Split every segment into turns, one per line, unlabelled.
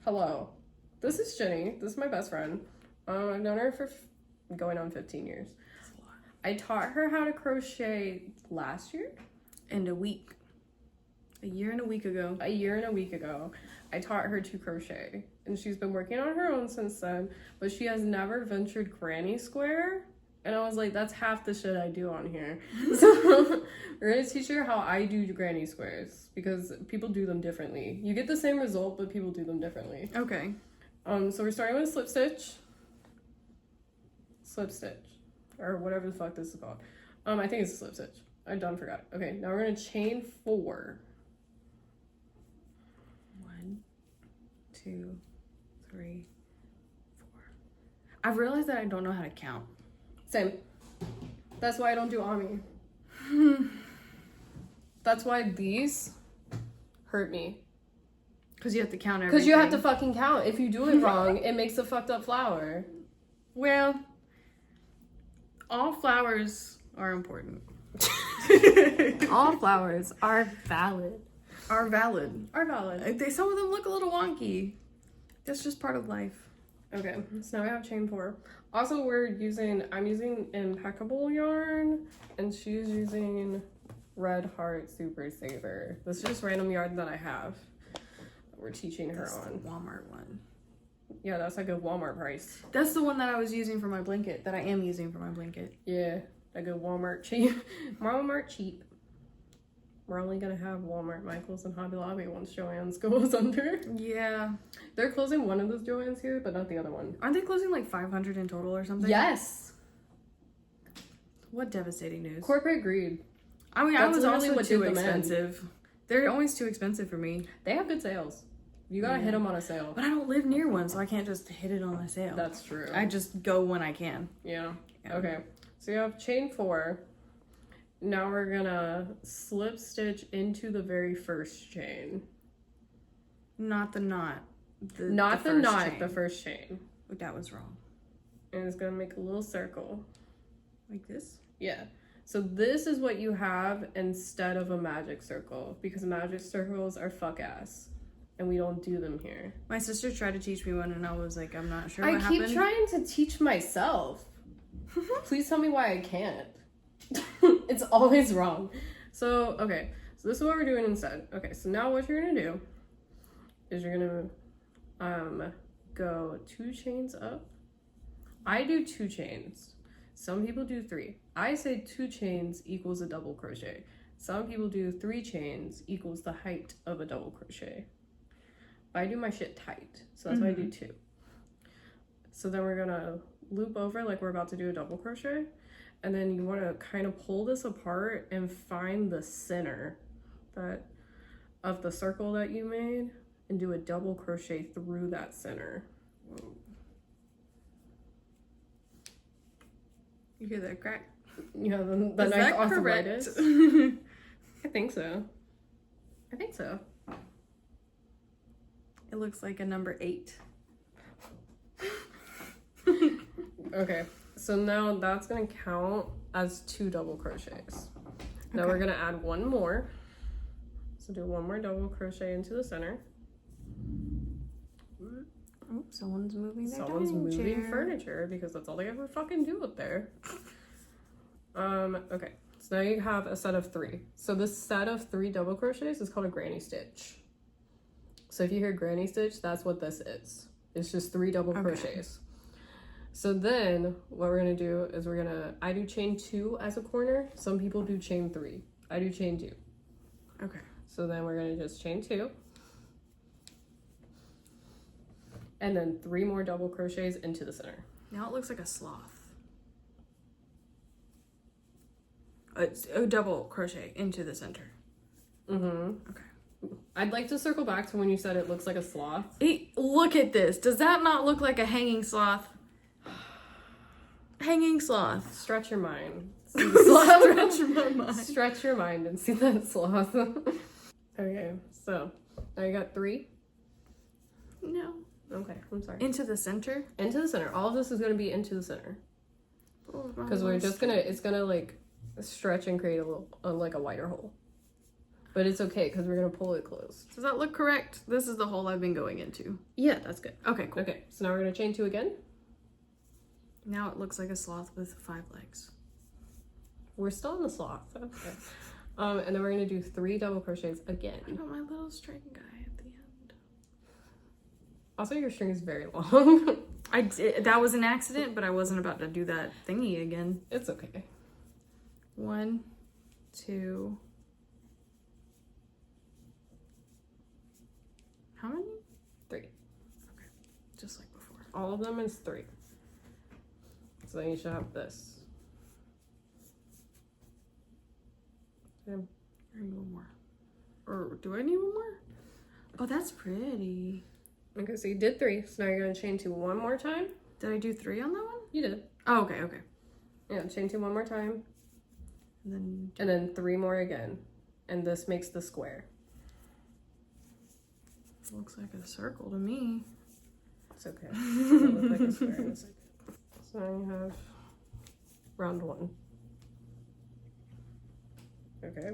Hello. This is Jenny. This is my best friend. I've known her for going on 15 years. I taught her how to crochet last year?
And a week. A year and a week ago.
A year and a week ago. I taught her to crochet. And she's been working on her own since then. But she has never ventured granny square. And I was like, that's half the shit I do on here. So we're going to teach her how I do granny squares. Because people do them differently. You get the same result, but people do them differently.
Okay.
So we're starting with a slip stitch. Slip stitch. Or whatever the fuck this is called. I think it's a slip stitch. I done forgot. Okay, now we're going to chain 4.
1, 2, 3, 4. I've realized that I don't know how to count.
Same. That's why I don't do Ami. That's why these hurt me.
Because you have to count everything.
Because you have to fucking count. If you do it wrong, it makes a fucked up flower.
Well, all flowers are important.
All flowers are valid.
Are valid.
Are valid.
Some of them look a little wonky. That's just part of life.
Okay, so now we have chain 4. Also, I'm using impeccable yarn, and she's using Red Heart Super Saver. This is just random yarn that I have. We're teaching her
That's
on.
the Walmart one.
Yeah, that's like a Walmart price.
That's the one that I was using for my blanket. That I am using for my blanket.
Yeah, like a Walmart cheap. Walmart cheap. We're only gonna have Walmart, Michaels, and Hobby Lobby once Joann's goes under.
Yeah.
They're closing one of those Joann's here, but not the other one.
Aren't they closing like 500 in total or something?
Yes.
What devastating news.
Corporate greed.
I mean,
That's
I was
literally
also
what
too
did them in.
expensive. They're always too expensive for me.
They have good sales. You gotta hit them on a sale.
But I don't live near one, so I can't just hit it on a sale.
That's true.
I just go when I can.
Yeah. Okay. So you have chain 4. Now we're gonna slip stitch into the very first chain.
Not the knot.
Not the
first
knot,
chain.
the first chain.
That was wrong.
And it's gonna make a little circle.
Like this?
Yeah. So this is what you have instead of a magic circle, because magic circles are fuck ass. And we don't do them here.
My sister tried to teach me one, and I was like, I'm not sure
I
what
keep
happened.
trying to teach myself. Please tell me why I can't. It's always wrong. So, okay. So this is what we're doing instead. Okay, so now what you're gonna do is you're gonna go 2 chains up. I do 2 chains. Some people do 3. I say 2 chains equals a double crochet. Some people do 3 chains equals the height of a double crochet. But I do my shit tight, so that's why I do 2. So then we're gonna loop over like we're about to do a double crochet, and then you want to kind of pull this apart and find the center of the circle that you made and do a double crochet through that center.
Whoa. You hear that crack?
You know, the
Is
nice
that
arthritis.
correct?
I think so.
It looks like a number 8.
Okay, so now that's gonna count as 2 double crochets. Now
Okay.
we're gonna add 1 more. So do 1 more double crochet into the center.
Oh, someone's moving their
Someone's
dining
moving
chair.
furniture because that's all they ever fucking do up there. Okay, so now you have a set of 3. So this set of 3 double crochets is called a granny stitch. So if you hear granny stitch, that's what this is. It's just 3 double crochets. So then what we're gonna do is I do chain 2 as a corner. Some people do chain 3. I do chain 2.
Okay.
So then we're gonna just chain 2. And then 3 more double crochets into the center.
Now it looks like a sloth. It's a double crochet into the center.
Mm-hmm.
Okay.
I'd like to circle back to when you said it looks like a sloth.
Hey, look at this. Does that not look like a hanging sloth? Hanging sloth.
Stretch your mind.
Stretch my mind.
Stretch your mind and see that sloth. Okay, so now you got 3.
No.
Okay, I'm sorry.
Into the center?
Into the center. All of this is going to be into the center. Because we're just going to, it's going to like stretch and create a little, like a wider hole. But it's okay because we're gonna pull it closed.
Does that look correct? This is the hole I've been going into.
Yeah, that's good.
Okay, cool.
Okay, so now we're gonna chain 2 again.
Now it looks like a sloth with 5 legs.
We're still in the sloth. Okay. And then we're gonna do 3 double crochets again.
I got my little string guy at the end.
Also, your string is very long.
I did. That was an accident, but I wasn't about to do that thingy again.
It's okay.
1, 2. How many?
3.
Okay, just like before.
All of them is 3. So then you should have this. Yeah.
I need one more. Or do I need one more? Oh, that's pretty.
Okay, so you did 3. So now you're gonna chain 2 one more time.
Did I do 3 on that one?
You did.
Oh, okay, okay.
Yeah, chain 2 one more time.
And
then 3 more again. And this makes the square.
looks like a circle to me.
It's okay. It'll look like a square in a second. So now you have round 1. Okay.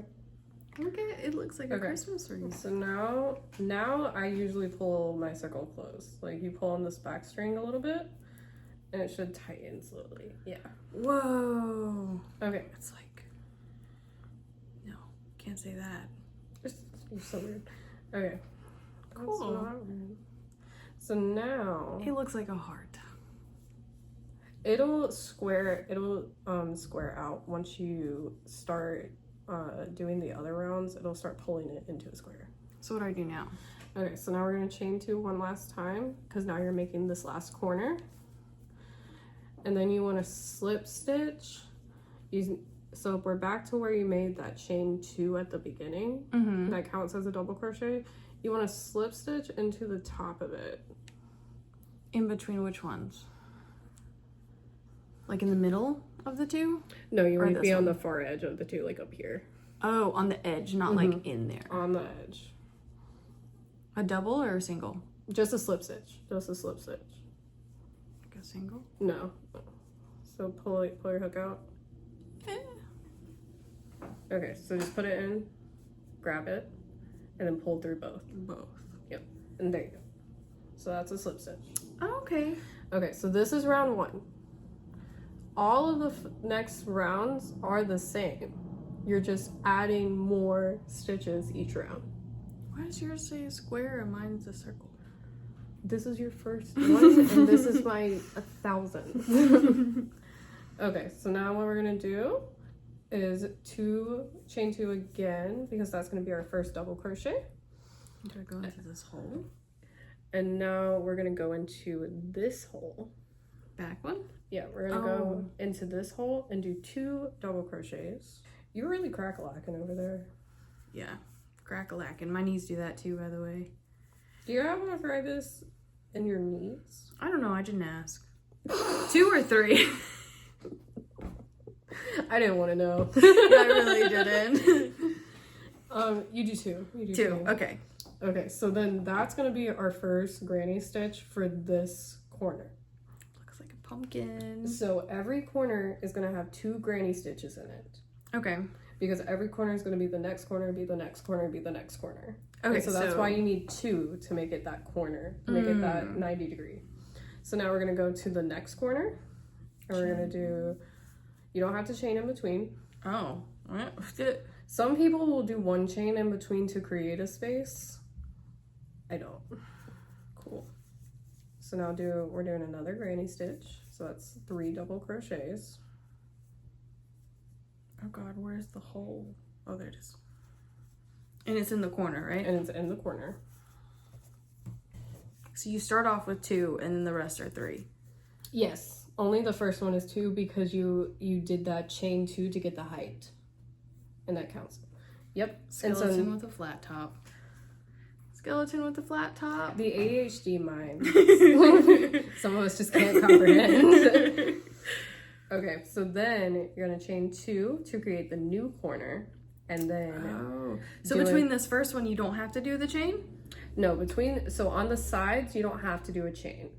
Okay, it looks like a Christmas wreath.
So now I usually pull my circle close. Like you pull on this back string a little bit and it should tighten slowly. Yeah.
Whoa.
Okay.
It's like, no, can't say that.
You're so weird. Okay.
Cool.
So now
it looks like a heart.
It'll square out once you start doing the other rounds. It'll start pulling it into a square.
So what do I do now?
Okay, so now we're gonna chain 2 one last time because now you're making this last corner, and then you want to slip stitch. So we're back to where you made that chain 2 at the beginning.
Mm-hmm.
That counts as a double crochet. You want to slip stitch into the top of it.
In between which ones? Like in the middle of the 2?
No, you want to be on the far edge of the 2, like up here.
Oh, on the edge, not like in there.
On the edge.
A double or a single?
Just a slip stitch. Just a slip stitch.
Like a single?
No. So pull your hook out. Okay, so just put it in, grab it, and then pull through both. Yep. And there you go. So that's a slip stitch.
Oh, okay.
Okay, so this is round 1. All of the next rounds are the same. You're just adding more stitches each round.
Why does yours say a square and mine's a circle?
This is your first one, and this is my 1,000th. Okay, so now what we're gonna do is chain 2 again, because that's gonna be our first double crochet.
Do I go into this hole?
And now we're gonna go into this hole.
Back one?
Yeah, we're gonna go into this hole and do 2 double crochets. You're really crack-a-lacking over there.
Yeah, crack-a-lacking. My knees do that too, by the way.
Do you have arthritis in your knees?
I don't know, I didn't ask. 2 or 3?
I didn't want to know.
I really didn't.
You do 2. You do
2. Okay.
Okay, so then that's gonna be our first granny stitch for this corner.
Looks like a pumpkin.
So every corner is gonna have 2 granny stitches in it.
Okay.
Because every corner is gonna be the next corner, be the next corner, be the next corner.
Okay,
so that's why you need 2 to make it that corner, to make it that 90 degree. So now we're gonna go to the next corner, and we're gonna do. You don't have to chain in between.
Oh.
Some people will do 1 chain in between to create a space. I don't. Cool. So now we're doing another granny stitch. So that's 3 double crochets.
Oh God, where's the hole? Oh, there it is. And it's in the corner, right?
And it's in the corner.
So you start off with 2 and then the rest are 3.
Yes. Only the first one is 2 because you did that chain 2 to get the height. And that counts. Yep.
Skeleton with a flat top. Skeleton with a flat top.
The ADHD mind. Some of us just can't comprehend. Okay, so then you're gonna chain 2 to create the new corner, and then
so between this first one you don't have to do the chain?
No, so on the sides you don't have to do a chain.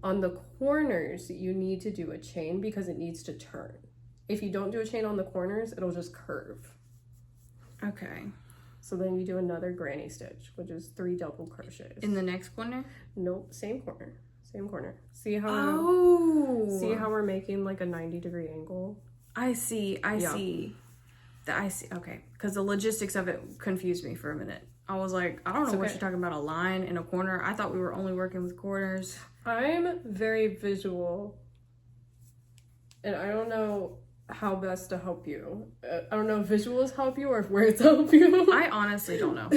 On the corners you need to do a chain because it needs to turn. If you don't do a chain on the corners, it'll just curve.
Okay.
So then you do another granny stitch, which is 3 double crochets.
In the next corner?
Nope, same corner. Same corner. See how we're making like a 90-degree angle?
I see. I see. Okay. Because the logistics of it confused me for a minute. I was like, I don't know what you're talking about, a line in a corner. I thought we were only working with corners.
I'm very visual. And I don't know how best to help you. I don't know if visuals help you or if words help you.
I honestly don't know.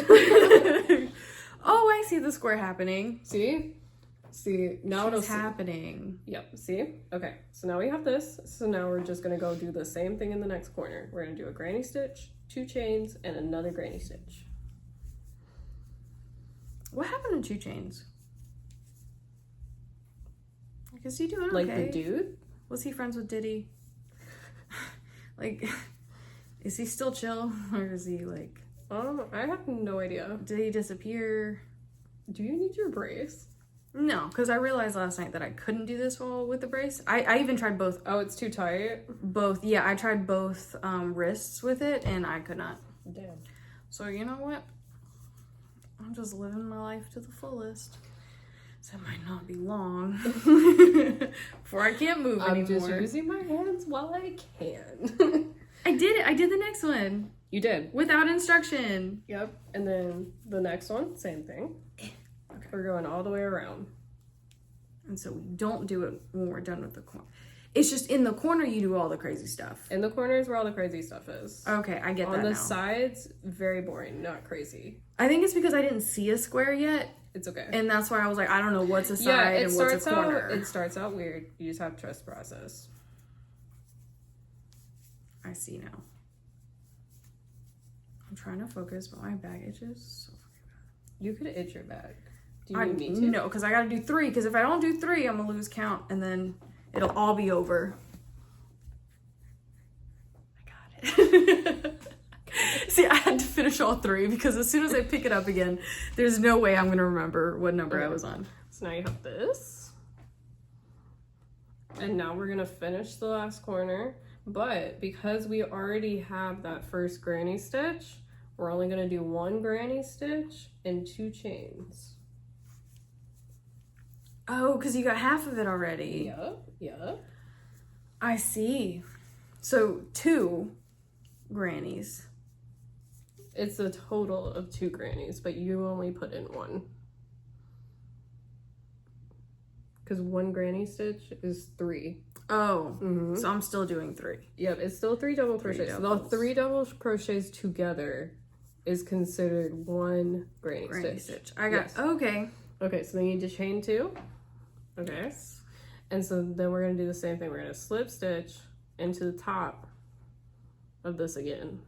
Oh, I see the square happening.
See, now it's
happening.
Yep, see? Okay, so now we have this. So now we're just gonna go do the same thing in the next corner. We're gonna do a granny stitch, 2 chains, and another granny stitch.
What happened to 2 chains? Is he doing okay?
Like the dude?
Was he friends with Diddy? Like, is he still chill? Or is he like...
I have no idea.
Did he disappear?
Do you need your brace?
No, because I realized last night that I couldn't do this well with the brace. I even tried both.
Oh, it's too tight?
Both. Yeah, I tried both wrists with it, and I could not.
Damn.
So, you know what? I'm just living my life to the fullest. So it might not be long before I can't move anymore.
I'm just using my hands while I can.
I did it. I did the next one.
You did.
Without instruction.
Yep. And then the next one, same thing. Okay. We're going all the way around.
And so we don't do it when we're done with the corner. It's just in the corner you do all the crazy stuff.
In the corners where all the crazy stuff is.
Okay, I get that now.
On the sides, very boring, not crazy.
I think it's because I didn't see a square yet.
It's okay.
And that's why I was like, I don't know what's a side and what's a corner.
It starts out weird. You just have to trust the process.
I see now. I'm trying to focus, but my bag itches so fucking bad.
You could itch your bag. Do you need me to?
No, because I gotta do 3, because if I don't do 3, I'm gonna lose count, and then it'll all be over. I got it. See, I had to finish all 3, because as soon as I pick it up again, there's no way I'm gonna remember what number I was on.
So now you have this. And now we're gonna finish the last corner. But because we already have that first granny stitch, we're only gonna do 1 granny stitch and 2 chains.
Oh, because you got half of it already.
Yep.
I see. So 2 grannies.
It's a total of 2 grannies, but you only put in 1. Because 1 granny stitch is 3.
Oh, so I'm still doing 3.
Yep, it's still 3 double crochets. So the 3 double crochets together is considered 1 granny stitch.
I got, okay.
Okay, so then you need to chain 2. Okay. Yes. And so then we're going to do the same thing. We're going to slip stitch into the top of this again.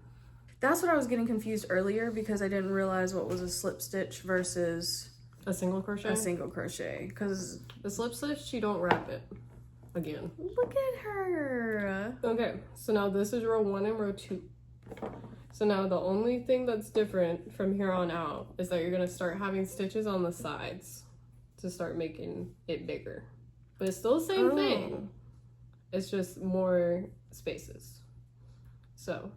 That's what I was getting confused earlier, because I didn't realize what was a slip stitch versus
a single crochet.
A single crochet, because
the slip stitch, you don't wrap it again.
Look at her.
Okay, so now this is row 1 and row 2. So now the only thing that's different from here on out is that you're going to start having stitches on the sides to start making it bigger. But it's still the same thing. It's just more spaces. So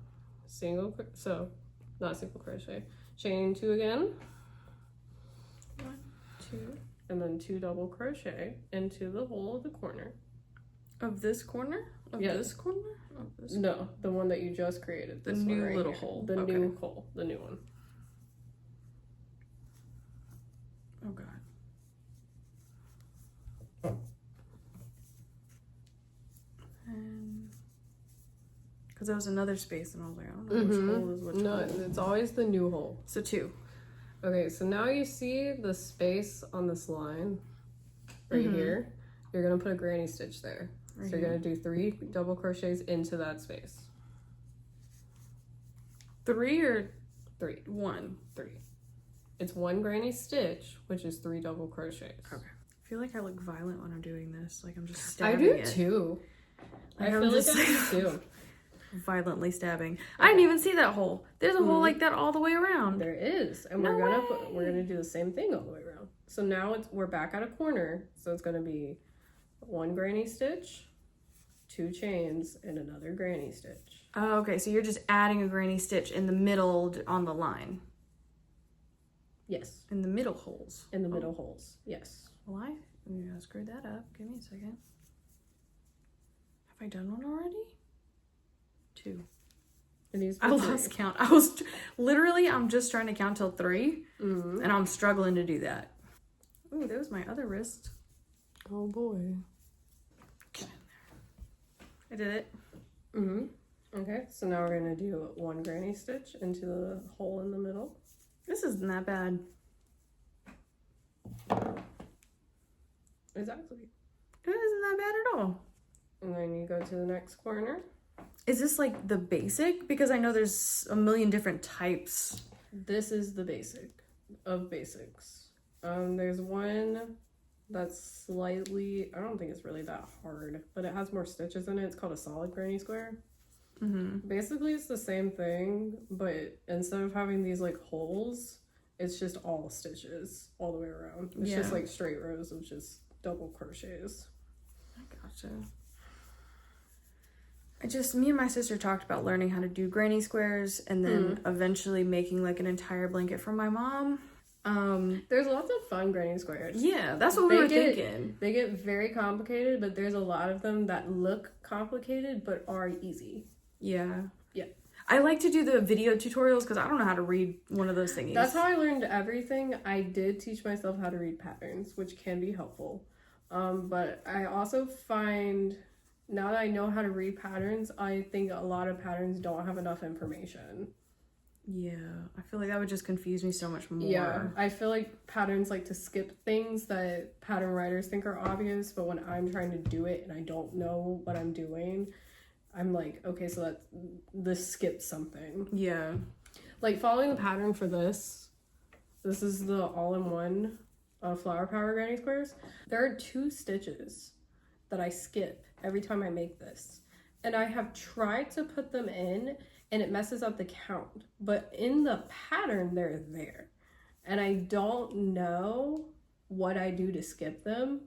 not single crochet. Chain 2 again. 1, 2, and then 2 double crochet into the hole of the corner.
Of this corner? This corner? Of this
corner? No, the one that you just created.
The new little hole.
The new hole. The new one.
Oh god. Because there was another space, and I was like, I don't know which hole is which hole.
No, it's always the new hole.
So 2.
Okay, so now you see the space on this line right here. You're going to put a granny stitch there. So you're going to do 3 double crochets into that space.
3 or
3?
1.
3. It's 1 granny stitch, which is 3 double crochets.
Okay. I feel like I look violent when I'm doing this. Like I'm just stabbing
it. I do too.
Like I feel like I do too. Violently stabbing. Okay. I didn't even see that hole. There's a hole like that all the way around.
There is, and we're gonna do the same thing all the way around. So now we're back at a corner. So it's gonna be 1 granny stitch, 2 chains, and another granny stitch.
Oh, okay. So you're just adding a granny stitch in the middle on the line.
Yes.
In the middle holes.
In the middle holes. Yes.
Well, I screwed that up. Give me a second. Have I done one already? 2. I lost count. I'm just trying to count till 3, and I'm struggling to do that. Ooh, there's my other wrist.
Oh boy.
Get in there. I did it.
Okay, so now we're gonna do 1 granny stitch into the hole in the middle.
This isn't that bad.
Exactly.
It isn't that bad at all.
And then you go to the next corner.
Is this like the basic? Because I know there's a million different types.
This is the basic of basics. There's one that's slightly, I don't think it's really that hard, but it has more stitches in it. It's called a solid granny square. Basically, it's the same thing, but instead of having these like holes, it's just all stitches all the way around. It's just like straight rows of just double crochets.
I gotcha. Me and my sister talked about learning how to do granny squares and then eventually making like an entire blanket for my mom.
There's lots of fun granny squares.
Yeah, that's what we were thinking.
They get very complicated, but there's a lot of them that look complicated but are easy.
Yeah.
Yeah.
I like to do the video tutorials because I don't know how to read one of those thingies.
That's how I learned everything. I did teach myself how to read patterns, which can be helpful. But I also find, now that I know how to read patterns, I think a lot of patterns don't have enough information.
Yeah, I feel like that would just confuse me so much more.
Yeah, I feel like patterns like to skip things that pattern writers think are obvious, but when I'm trying to do it and I don't know what I'm doing, I'm like, okay, so this skips something.
Yeah.
Like following the pattern for this is the all-in-one Flower Power granny squares. There are 2 stitches that I skip every time I make this. And I have tried to put them in and it messes up the count. But in the pattern, they're there. And I don't know what I do to skip them.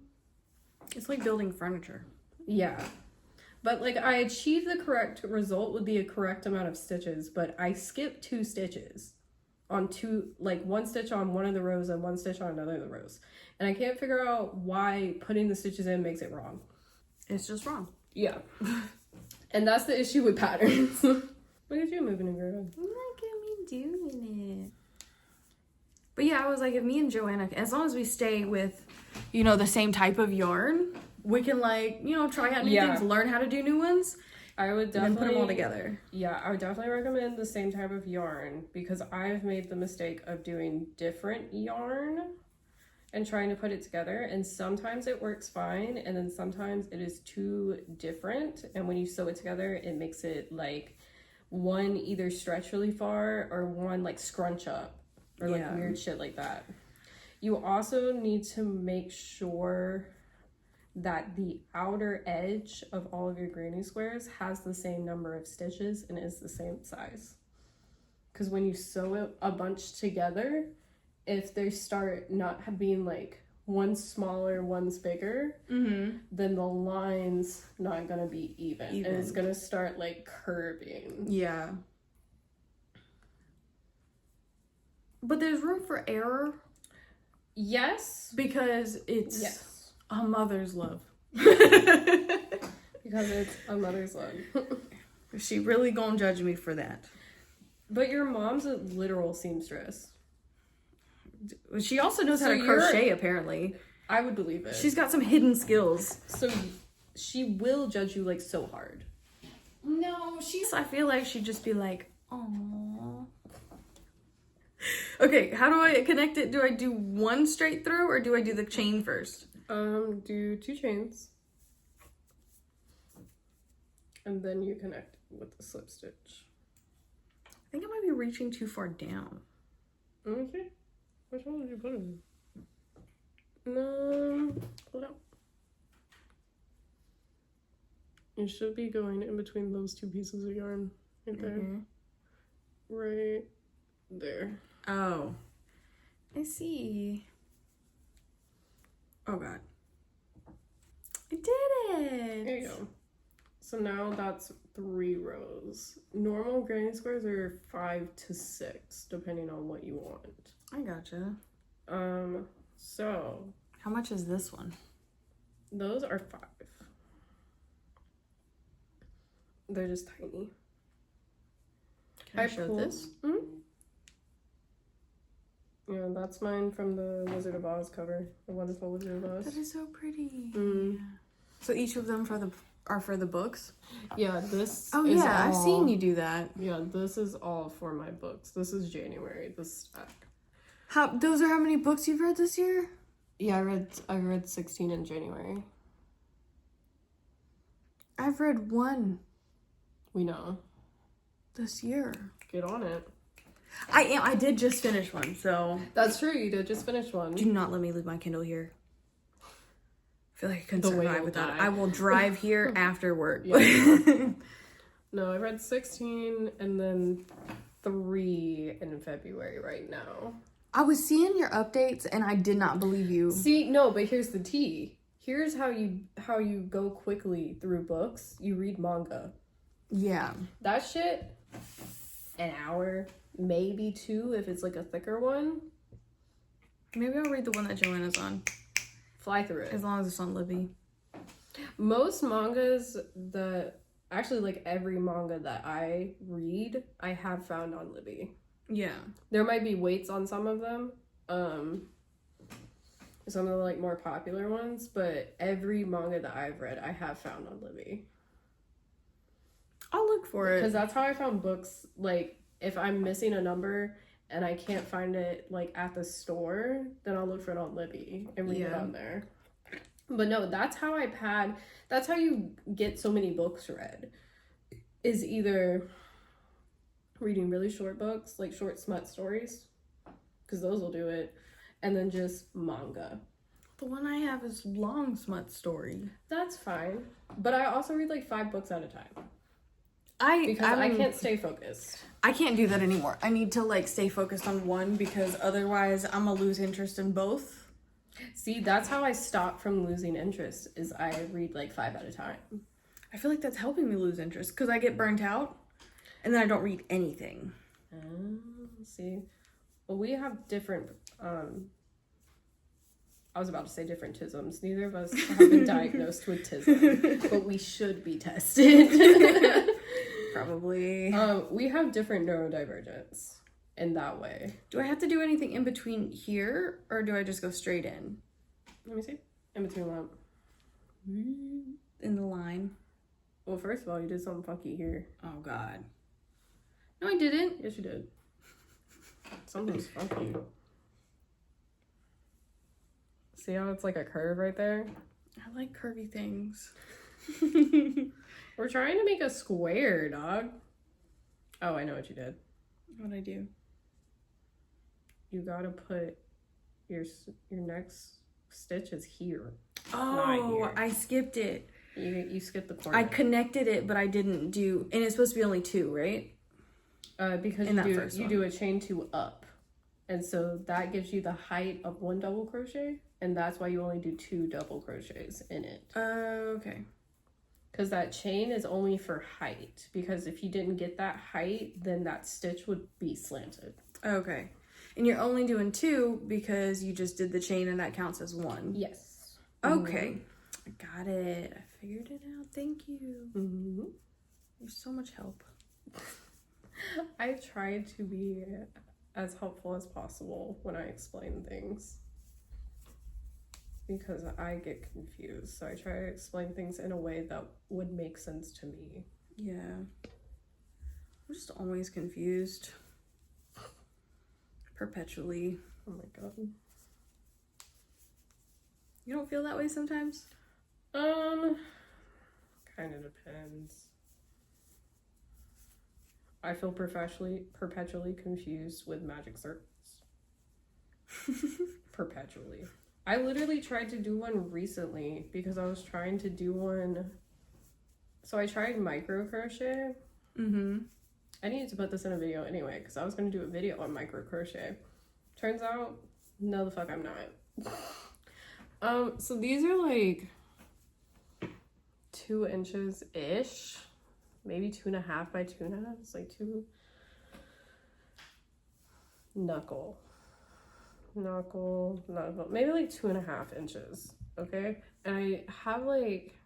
It's like building furniture.
Yeah. But like I achieved the correct result with the correct amount of stitches, but I skipped 2 stitches on 2, like 1 stitch on one of the rows and 1 stitch on another of the rows. And I can't figure out why putting the stitches in makes it wrong.
It's just wrong.
Yeah. And that's the issue with patterns. Look at you moving and grooving.
Look at me doing it. But yeah, I was like, if me and Joanna, as long as we stay with, you know, the same type of yarn, we can like, you know, try out new things, learn how to do new ones.
I would definitely
and then put them all together.
Yeah, I would definitely recommend the same type of yarn because I've made the mistake of doing different yarn and trying to put it together, and sometimes it works fine and then sometimes it is too different, and when you sew it together it makes it like one either stretch really far or one like scrunch up or like weird shit like that. You also need to make sure that the outer edge of all of your granny squares has the same number of stitches and is the same size, because when you sew it a bunch together, if they start not being like one's smaller, one's bigger, then the line's not gonna be even. And it's gonna start like curving.
Yeah. But there's room for error.
Yes.
Because it's a mother's love.
Because it's a mother's love.
She really gonna judge me for that.
But your mom's a literal seamstress.
She also knows how to crochet, apparently.
I would believe it.
She's got some hidden skills.
So she will judge you like so hard.
No, I feel like she'd just be like, "Aww." Okay, how do I connect it? Do I do one straight through or do I do the chain first?
Do 2 chains. And then you connect with the slip stitch.
I think I might be reaching too far down.
Okay. Which one did you put it in? Hold on. You should be going in between those 2 pieces of yarn. Right there. Right there.
Oh. I see. Oh god. I did it!
There you go. So now that's 3 rows. Normal granny squares are 5 to 6, depending on what you want.
I gotcha.
So
how much is this one?
those are 5. They're just tiny.
Can I show this?
Mm-hmm. Yeah, that's mine from the Wizard of Oz cover. The Wonderful Wizard of Oz.
That is so pretty.
Mm.
Yeah. So each of them are for the books?
Yeah, this
Oh
is
yeah, I've seen you do that.
Yeah, this is all for my books. This is January, this stack.
Those are how many books you've read this year?
Yeah, I read 16 in January.
I've read 1
We know.
this year.
Get on it.
I did just finish one, so
That's true, you did just finish one.
do not let me leave my Kindle here. I feel like I couldn't
The way
survive
you'll
without it.
die.
I will drive here after work.
Yeah. No, I read 16 and then 3 in February right now.
I was seeing your updates and I did not believe you.
See, no, but here's the tea. Here's how you go quickly through books. You read manga.
Yeah.
That shit, an hour, maybe 2 if it's like a thicker one.
Maybe I'll read the one that Joanna's on.
Fly through it.
As long as it's on Libby.
Most mangas actually like every manga that I read, I have found on Libby.
Yeah.
There might be weights on some of them. Some of the like more popular ones, but every manga that I've read, I have found on Libby.
I'll look for it.
Because that's how I found books. Like, if I'm missing a number and I can't find it like at the store, then I'll look for it on Libby and read it on there. But no, that's how you get so many books read. Is either reading really short books, like short smut stories, because those will do it, and then just manga.
The one I have is long smut story.
That's fine. But I also read like 5 books at a time. I can't stay focused.
I can't do that anymore. I need to like stay focused on one because otherwise I'm gonna lose interest in both.
See, that's how I stop from losing interest, is I read like 5 at a time.
I feel like that's helping me lose interest because I get burnt out and then I don't read anything.
See, well, we have different, I was about to say different tisms. Neither of us have been diagnosed with tism, but we should be tested.
Probably.
We have different neurodivergence in that way.
Do I have to do anything in between here or do I just go straight in?
Let me see. In between what?
In the line.
Well, first of all, you did something funky here.
Oh, God. No, I didn't.
Yes, you did. Something's funky. See how it's like a curve right there?
I like curvy things.
We're trying to make a square, dog. Oh, I know what you did.
What'd I do?
You gotta put your next stitch is here.
Oh,
here.
I skipped it.
You skipped the corner.
I connected it, but I didn't do, and it's supposed to be only 2, right?
Because you do a chain 2 up. And so that gives you the height of 1 double crochet, and that's why you only do 2 double crochets in it.
Okay.
Because that chain is only for height. Because if you didn't get that height, then that stitch would be slanted.
Okay. And you're only doing 2 because you just did the chain and that counts as 1.
Yes.
Okay. I got it. I figured it out. Thank you.
Mm-hmm.
There's so much help.
I try to be as helpful as possible when I explain things. Because I get confused. So I try to explain things in a way that would make sense to me.
Yeah. I'm just always confused. Perpetually.
Oh my god.
You don't feel that way sometimes?
Kind of depends. I feel perpetually confused with magic circles. Perpetually. I literally tried to do one recently because I was trying to do one. So I tried micro crochet.
Mm-hmm.
I needed to put this in a video anyway because I was going to do a video on micro crochet. Turns out, no the fuck I'm not. So these are like 2 inches ish, maybe 2.5 by 2.5. It's like 2 knuckle, maybe like 2.5 inches. Okay, and I have like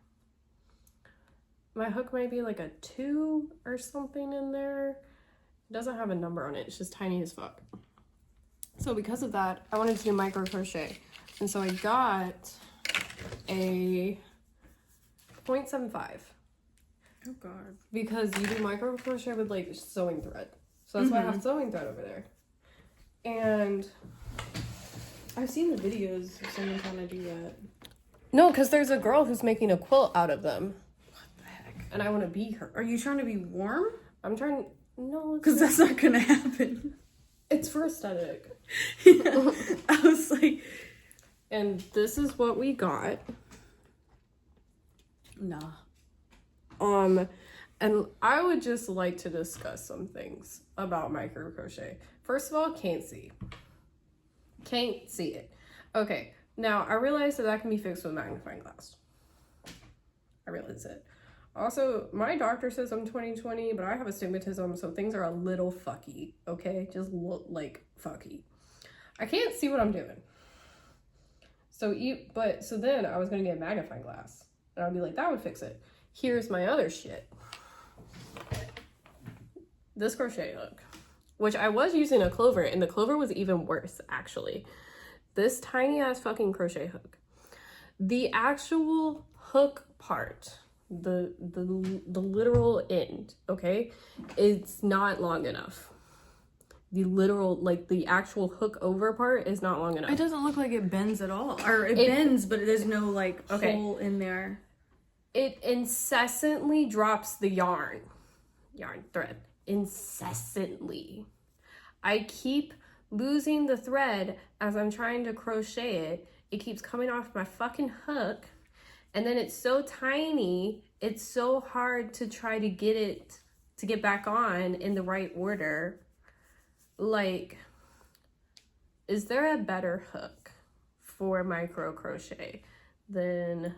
my hook might be like a 2 or something in there. It doesn't have a number on it. It's just tiny as fuck. So because of that, I wanted to do micro crochet, and so I got a 0.75.
Oh god.
Because you do micro crochet with like sewing thread. So that's why I have sewing thread over there. And
I've seen the videos of someone trying to do that.
no, because there's a girl who's making a quilt out of them. What the heck? And I want to be her.
Are you trying to be warm?
I'm trying. No,
because that's not gonna happen.
It's for aesthetic.
Yeah. I was like,
and this is what we got.
Nah.
And I would just like to discuss some things about micro crochet. First of all, can't see it. Okay, now I realize that can be fixed with a magnifying glass. I realize it. Also, my doctor says I'm 20/20, but I have astigmatism, so things are a little fucky, okay? Just look like fucky. I can't see what I'm doing. So then I was gonna get a magnifying glass, and I'd be like, that would fix it. Here's my other shit. This crochet hook, which I was using a clover, and the clover was even worse, actually. This tiny ass fucking crochet hook. The actual hook part, the literal end, okay, it's not long enough. The literal, like the actual hook over part is not long enough.
It doesn't look like it bends at all. Or it bends, but there's no like hole in there.
It incessantly drops the yarn thread. Incessantly. I keep losing the thread as I'm trying to crochet it. It keeps coming off my fucking hook, and then it's so tiny, it's so hard to try to get it to get back on in the right order. Like, is there a better hook for micro crochet than,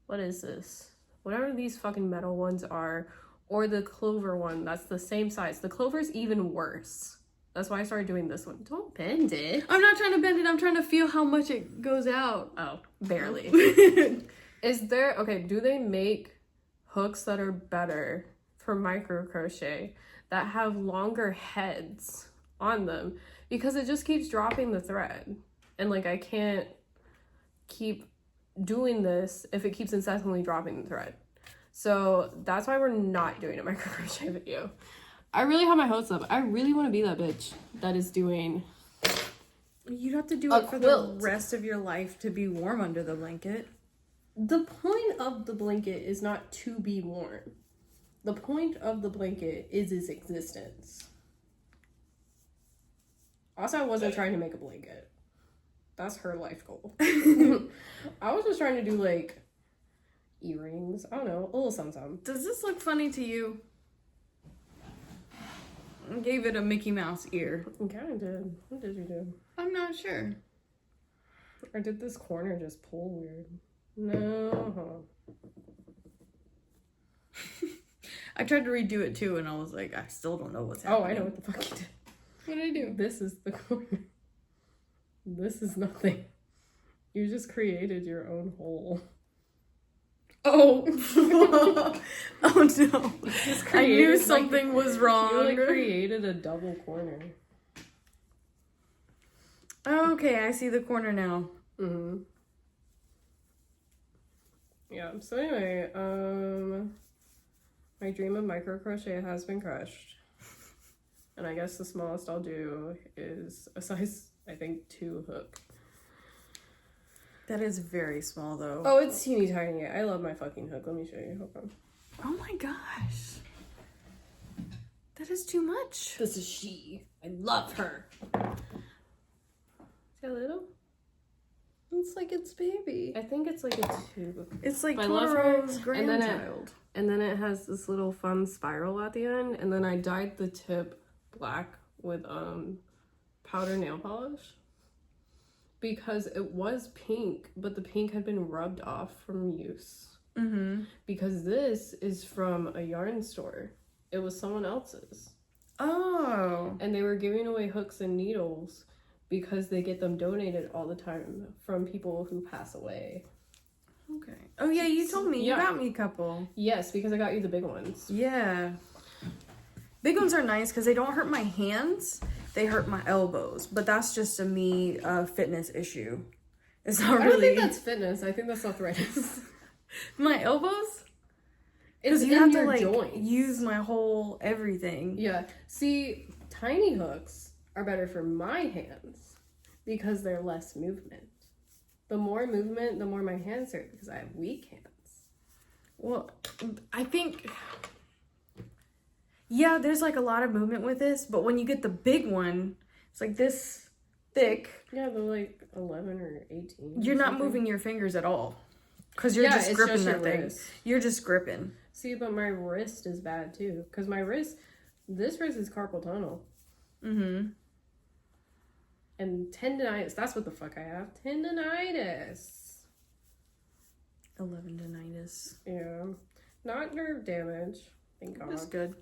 what is this? Whatever these fucking metal ones are, or the clover one that's the same size. The clover's even worse. That's why I started doing this one. Don't bend it.
I'm not trying to bend it. I'm trying to feel how much it goes out.
Oh, barely. Do they make hooks that are better for micro crochet that have longer heads on them? Because it just keeps dropping the thread. And like, I can't keep doing this if it keeps incessantly dropping the thread. So that's why we're not doing a micro crochet video. I really have my hopes up. I really want to be that bitch that is doing.
You'd have to do it for the rest of your life to be warm under the blanket.
The point of the blanket is not to be warm. The point of the blanket is its existence. Also, I wasn't trying to make a blanket. That's her life goal. I was just trying to do like earrings. I don't know, a little something.
Does this look funny to you? I gave it a Mickey Mouse ear.
It kind of did. What did you do?
I'm not sure.
Or did this corner just pull weird? No.
I tried to redo it too, and I was like, I still don't know what's happening.
Oh, I know what the fuck you did.
What did I do?
This is the corner. This is nothing. You just created your own hole.
Oh. Oh no. I knew something was wrong.
You like created a double corner.
Okay, I see the corner now.
Mm-hmm. Yeah, so anyway, my dream of micro crochet has been crushed. And I guess the smallest I'll do is a size, I think, 2 hook.
That is very small, though.
Oh, it's teeny tiny. I love my fucking hook. Let me show you. Hold on.
Oh my gosh. That is too much.
This is she. I love her. See how little?
It's like its baby.
I think it's like a 2.
It's like
Totoro's
grandchild.
And then it has this little fun spiral at the end. And then I dyed the tip black with powder nail polish. Because it was pink, but the pink had been rubbed off from use. Because this is from a yarn store. It was someone else's.
Oh.
And they were giving away hooks and needles because they get them donated all the time from people who pass away.
Okay. Oh, yeah, you told me. You got me a couple.
Yes, because I got you the big ones.
Yeah. Big ones are nice because they don't hurt my hands. They hurt my elbows. But that's just a me fitness issue. It's not really... I
don't think that's fitness. I think that's arthritis.
My elbows? Because you have to, like, joints. Use my whole everything.
Yeah. See, tiny hooks are better for my hands because they're less movement. The more movement, the more my hands hurt because I have weak hands.
Well, I think... Yeah, there's, like, a lot of movement with this, but when you get the big one, it's, like, this thick.
Yeah, they're, like, 11 or 18.
You're not moving your fingers at all. Because you're just gripping that thing. You're just gripping.
See, but my wrist is bad, too. Because my wrist, this wrist is carpal tunnel. And tendonitis, that's what the fuck I have. Tendonitis.
11-tonitis.
Yeah. Not nerve damage. Thank God.
That's good.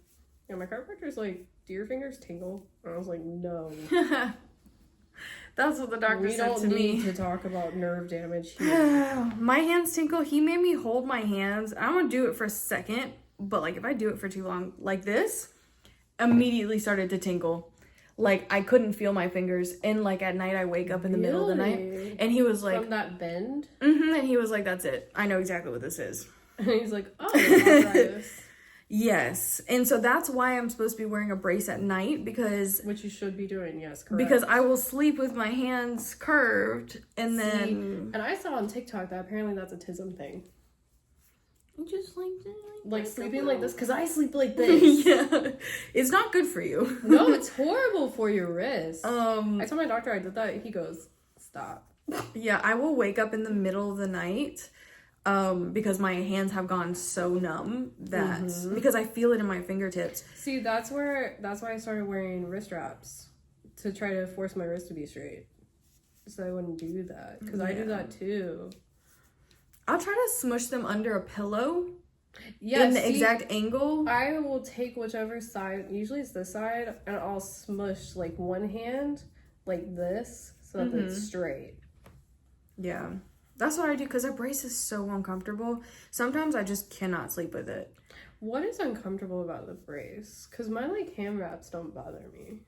Yeah, my chiropractor's like, do your fingers tingle? And I was like, no.
That's what the doctor said to me.
We don't need to talk about nerve damage here.
My hands tinkle. He made me hold my hands. I don't want to do it for a second, but like if I do it for too long, like this, immediately started to tingle. Like I couldn't feel my fingers. And like at night, I wake up in the middle of the night, and he was like,
from that bend.
And he was like, "That's it. I know exactly what this is."
And he's like, "Oh, arthritis."
Yes. And so that's why I'm supposed to be wearing a brace at night because...
Which you should be doing, yes, correct.
Because I will sleep with my hands curved and then...
And I saw on TikTok that apparently that's a TISM thing.
You just
like sleeping like this? Because I sleep like this.
Yeah. It's not good for you.
No, it's horrible for your wrist. I told my doctor I did that. He goes, stop.
Yeah, I will wake up in the middle of the night... because my hands have gone so numb that because I feel it in my fingertips.
See, that's why I started wearing wrist wraps to try to force my wrist to be straight, so I wouldn't do that because I do that too.
I'll try to smush them under a pillow. Yeah, in the exact angle.
I will take whichever side. Usually it's this side, and I'll smush like one hand like this so that it's straight.
Yeah. That's what I do because a brace is so uncomfortable. Sometimes I just cannot sleep with it.
What is uncomfortable about the brace? Because my like hand wraps don't bother me.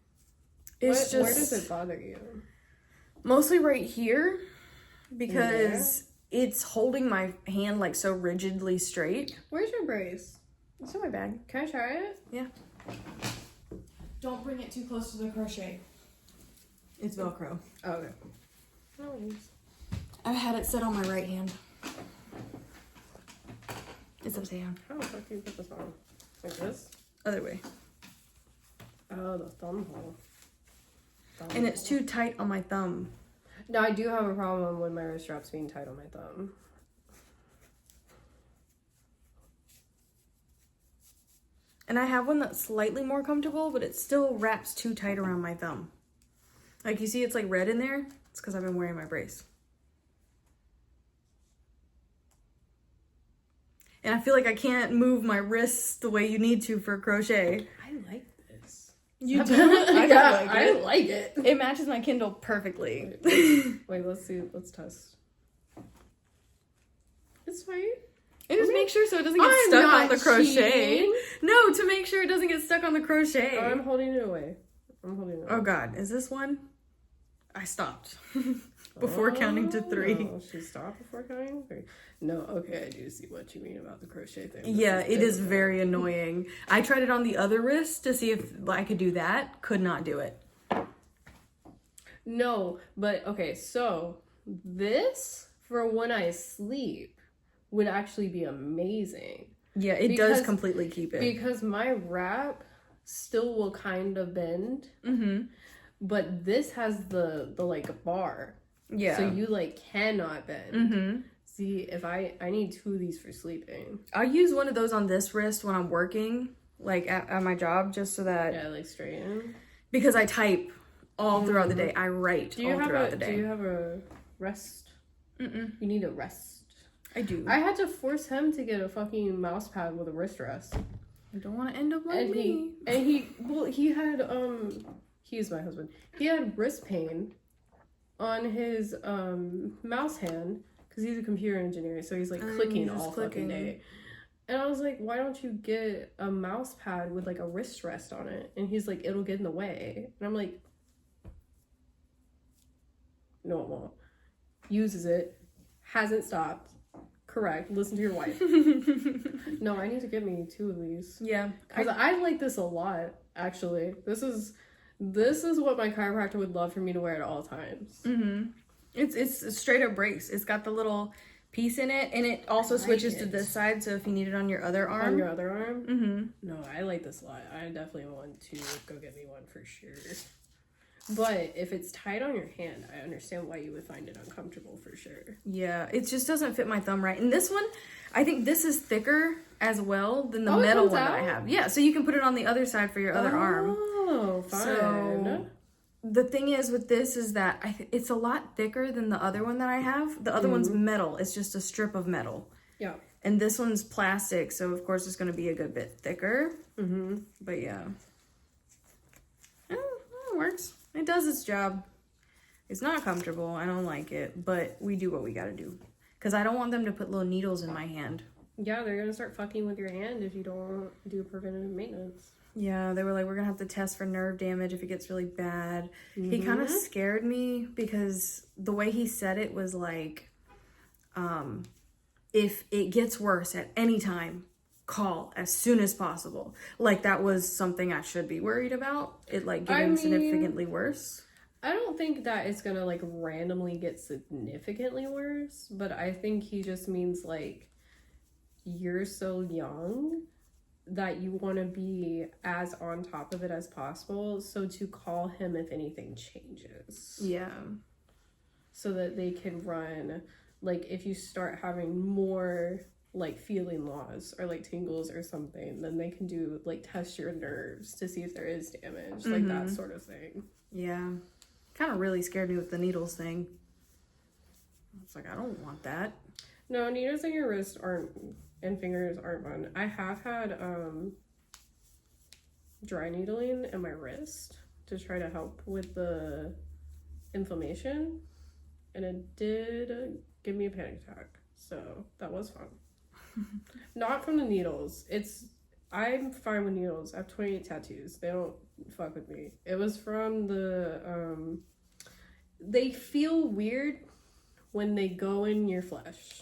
Where does it bother you?
Mostly right here because it's holding my hand like so rigidly straight.
Where's your brace?
It's in my bag.
Can I try it?
Yeah. Don't bring it too close to the crochet. It's Velcro.
Oh, okay. No worries.
I've had it set on my right hand. It's upside down.
How the fuck do you put this on? Like this?
Other way.
Oh, the thumb hole.
And it's too tight on my thumb.
No, I do have a problem with my wrist straps being tight on my thumb.
And I have one that's slightly more comfortable, but it still wraps too tight around my thumb. Like you see it's like red in there? It's because I've been wearing my brace. And I feel like I can't move my wrists the way you need to for crochet.
I like this.
You do?
I like it.
It matches my Kindle perfectly.
Wait, let's see. Let's test. It's fine.
And just make sure so it doesn't get stuck on the crochet. No, to make sure it doesn't get stuck on the crochet.
Oh, I'm holding it away.
Oh God, is this one? I stopped before counting to 3.
No, she stopped before counting to 3. No, okay, I do see what you mean about the crochet thing.
Yeah, it is very annoying. I tried it on the other wrist to see if I could do that. Could not do it.
No, but okay, so this for when I sleep would actually be amazing.
Yeah, it does completely keep it.
Because my wrap still will kind of bend. But this has the like bar. Yeah. So you like cannot bend. See, if I need 2 of these for sleeping.
I use one of those on this wrist when I'm working, like at my job, just so that...
Yeah, like straighten.
Because I type all throughout the day. I write all throughout the day.
Do you have a rest? You need a rest.
I do.
I had to force him to get a fucking mouse pad with a wrist rest.
I don't want to end up like me.
He had he's my husband. He had wrist pain on his mouse hand because he's a computer engineer, so he's like clicking all fucking day. And I was like, why don't you get a mouse pad with like a wrist rest on it? And he's like, it'll get in the way. And I'm like, no, it won't. Uses it, hasn't stopped. Correct. Listen to your wife. No, I need to get me 2 of these.
Yeah.
Because I like this a lot, actually. This is what my chiropractor would love for me to wear at all times.
Mm-hmm. It's a straight up brace. It's got the little piece in it, and it also switches to this side, so if you need it on your other arm.
On your other arm?
Mm-hmm.
No, I like this a lot. I definitely want to go get me one for sure. But if it's tight on your hand, I understand why you would find it uncomfortable for sure.
Yeah, it just doesn't fit my thumb right. And this one, I think this is thicker as well than the metal one that I have. Yeah, so you can put it on the other side for your other arm.
Oh, fine.
So the thing is with this is that it's a lot thicker than the other one that I have. The other one's metal. It's just a strip of metal.
Yeah.
And this one's plastic, so of course it's going to be a good bit thicker. Mm-hmm. But yeah. It works. It does its job. It's not comfortable. I don't like it, but we do what we gotta do. Because I don't want them to put little needles in my hand.
Yeah, they're gonna start fucking with your hand if you don't do preventative maintenance.
Yeah, they were like, we're gonna have to test for nerve damage if it gets really bad. He kind of scared me because the way he said it was like, if it gets worse at any time, call as soon as possible. Like that was something I should be worried about. It like getting significantly worse.
I don't think that it's gonna like randomly get significantly worse, but I think he just means like you're so young that you want to be as on top of it as possible, so to call him if anything changes.
Yeah.
So that they can run, like if you start having more like feeling loss or like tingles or something, then they can do like test your nerves to see if there is damage, like that sort of thing.
Yeah, kind of really scared me with the needles thing. It's like, I don't want that.
No, needles in your wrist and fingers aren't fun. I have had dry needling in my wrist to try to help with the inflammation, and it did give me a panic attack, so that was fun. Not from the needles. I'm fine with needles. I have 28 tattoos. They don't fuck with me. It was from the they feel weird when they go in your flesh.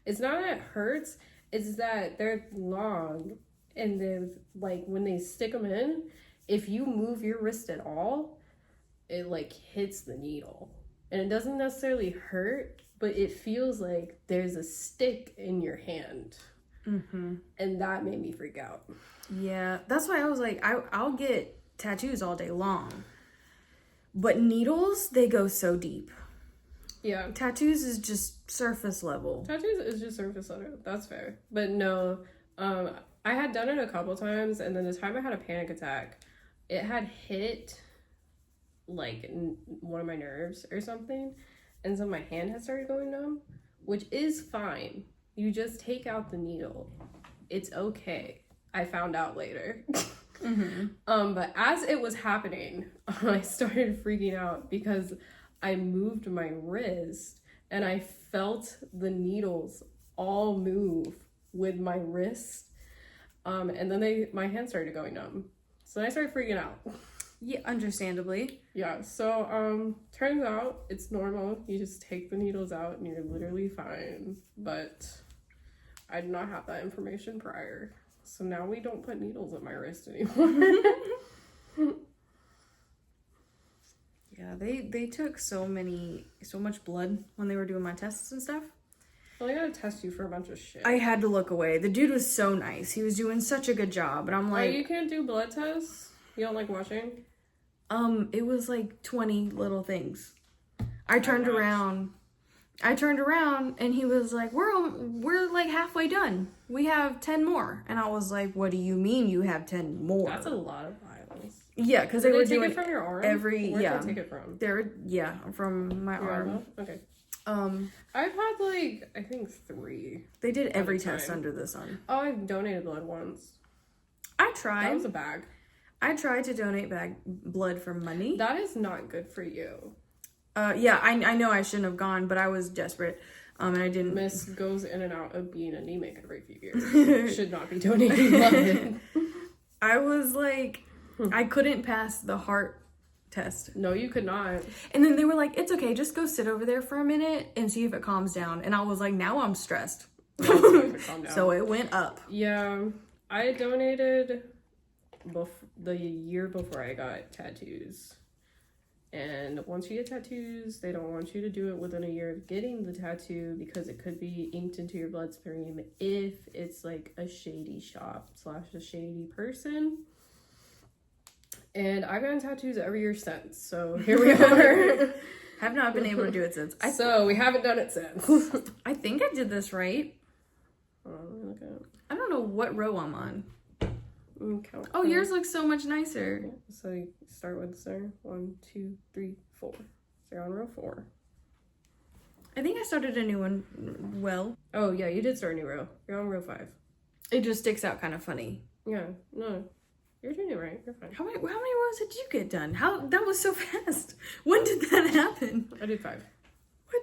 It's not that it hurts, it's that they're long, and they're like when they stick them in, if you move your wrist at all, it like hits the needle. And it doesn't necessarily hurt, but it feels like there's a stick in your hand. Mm-hmm. And that made me freak out.
Yeah, that's why I was like, I'll get tattoos all day long. But needles, they go so deep.
Yeah.
Tattoos is just surface level.
Tattoos is just surface level. That's fair. But no, I had done it a couple times, and then the time I had a panic attack, it had hit like one of my nerves or something, and so my hand had started going numb, which is fine. You just take out the needle. It's okay. I found out later. But as it was happening, I started freaking out because I moved my wrist and I felt the needles all move with my wrist. And then my hand started going numb. So then I started freaking out.
Yeah, understandably.
Yeah, so turns out it's normal. You just take the needles out and you're literally fine. But I did not have that information prior. So now we don't put needles in my wrist anymore.
Yeah, they took so much blood when they were doing my tests and stuff.
Well, they gotta test you for a bunch of shit.
I had to look away. The dude was so nice. He was doing such a good job. And I'm like...
you can't do blood tests? You don't like watching?
It was like 20 little things. I turned around and he was like, we're like halfway done. We have 10 more. And I was like, what do you mean you have 10 more?
That's a lot of vials.
Yeah, because they were doing
it from your arm?
Where'd
they take it from?
From my arm.
Okay. I've had like I think 3.
They did every
time.
test under the sun.
Oh, I donated blood once.
I tried.
That was a bag.
I tried to donate blood for money.
That is not good for you.
Yeah, I know I shouldn't have gone, but I was desperate. And I didn't.
Miss goes in and out of being anemic every few years. Should not be donating blood.
I was like, I couldn't pass the heart test.
No, you could not.
And then they were like, it's okay, just go sit over there for a minute and see if it calms down. And I was like, now I'm stressed. So it went up.
Yeah, I donated the year before I got tattoos. And once you get tattoos, they don't want you to do it within a year of getting the tattoo because it could be inked into your bloodstream if it's like a shady shop / a shady person. And I've gotten tattoos every year since, so here we are.
Have not been able to do it since.
So we haven't done it since.
I think I did this right.
Okay.
I don't know what row I'm on.
Count.
Yours looks so much nicer.
Yeah, so you start with sir. 1, 2, 3, 4. So you're on row 4.
I think I started a new one well.
Oh yeah, you did start a new row. You're on row 5.
It just sticks out kind of funny.
Yeah, no. You're doing it right. You're fine.
How many rows did you get done? That was so fast. When did that happen?
I did 5.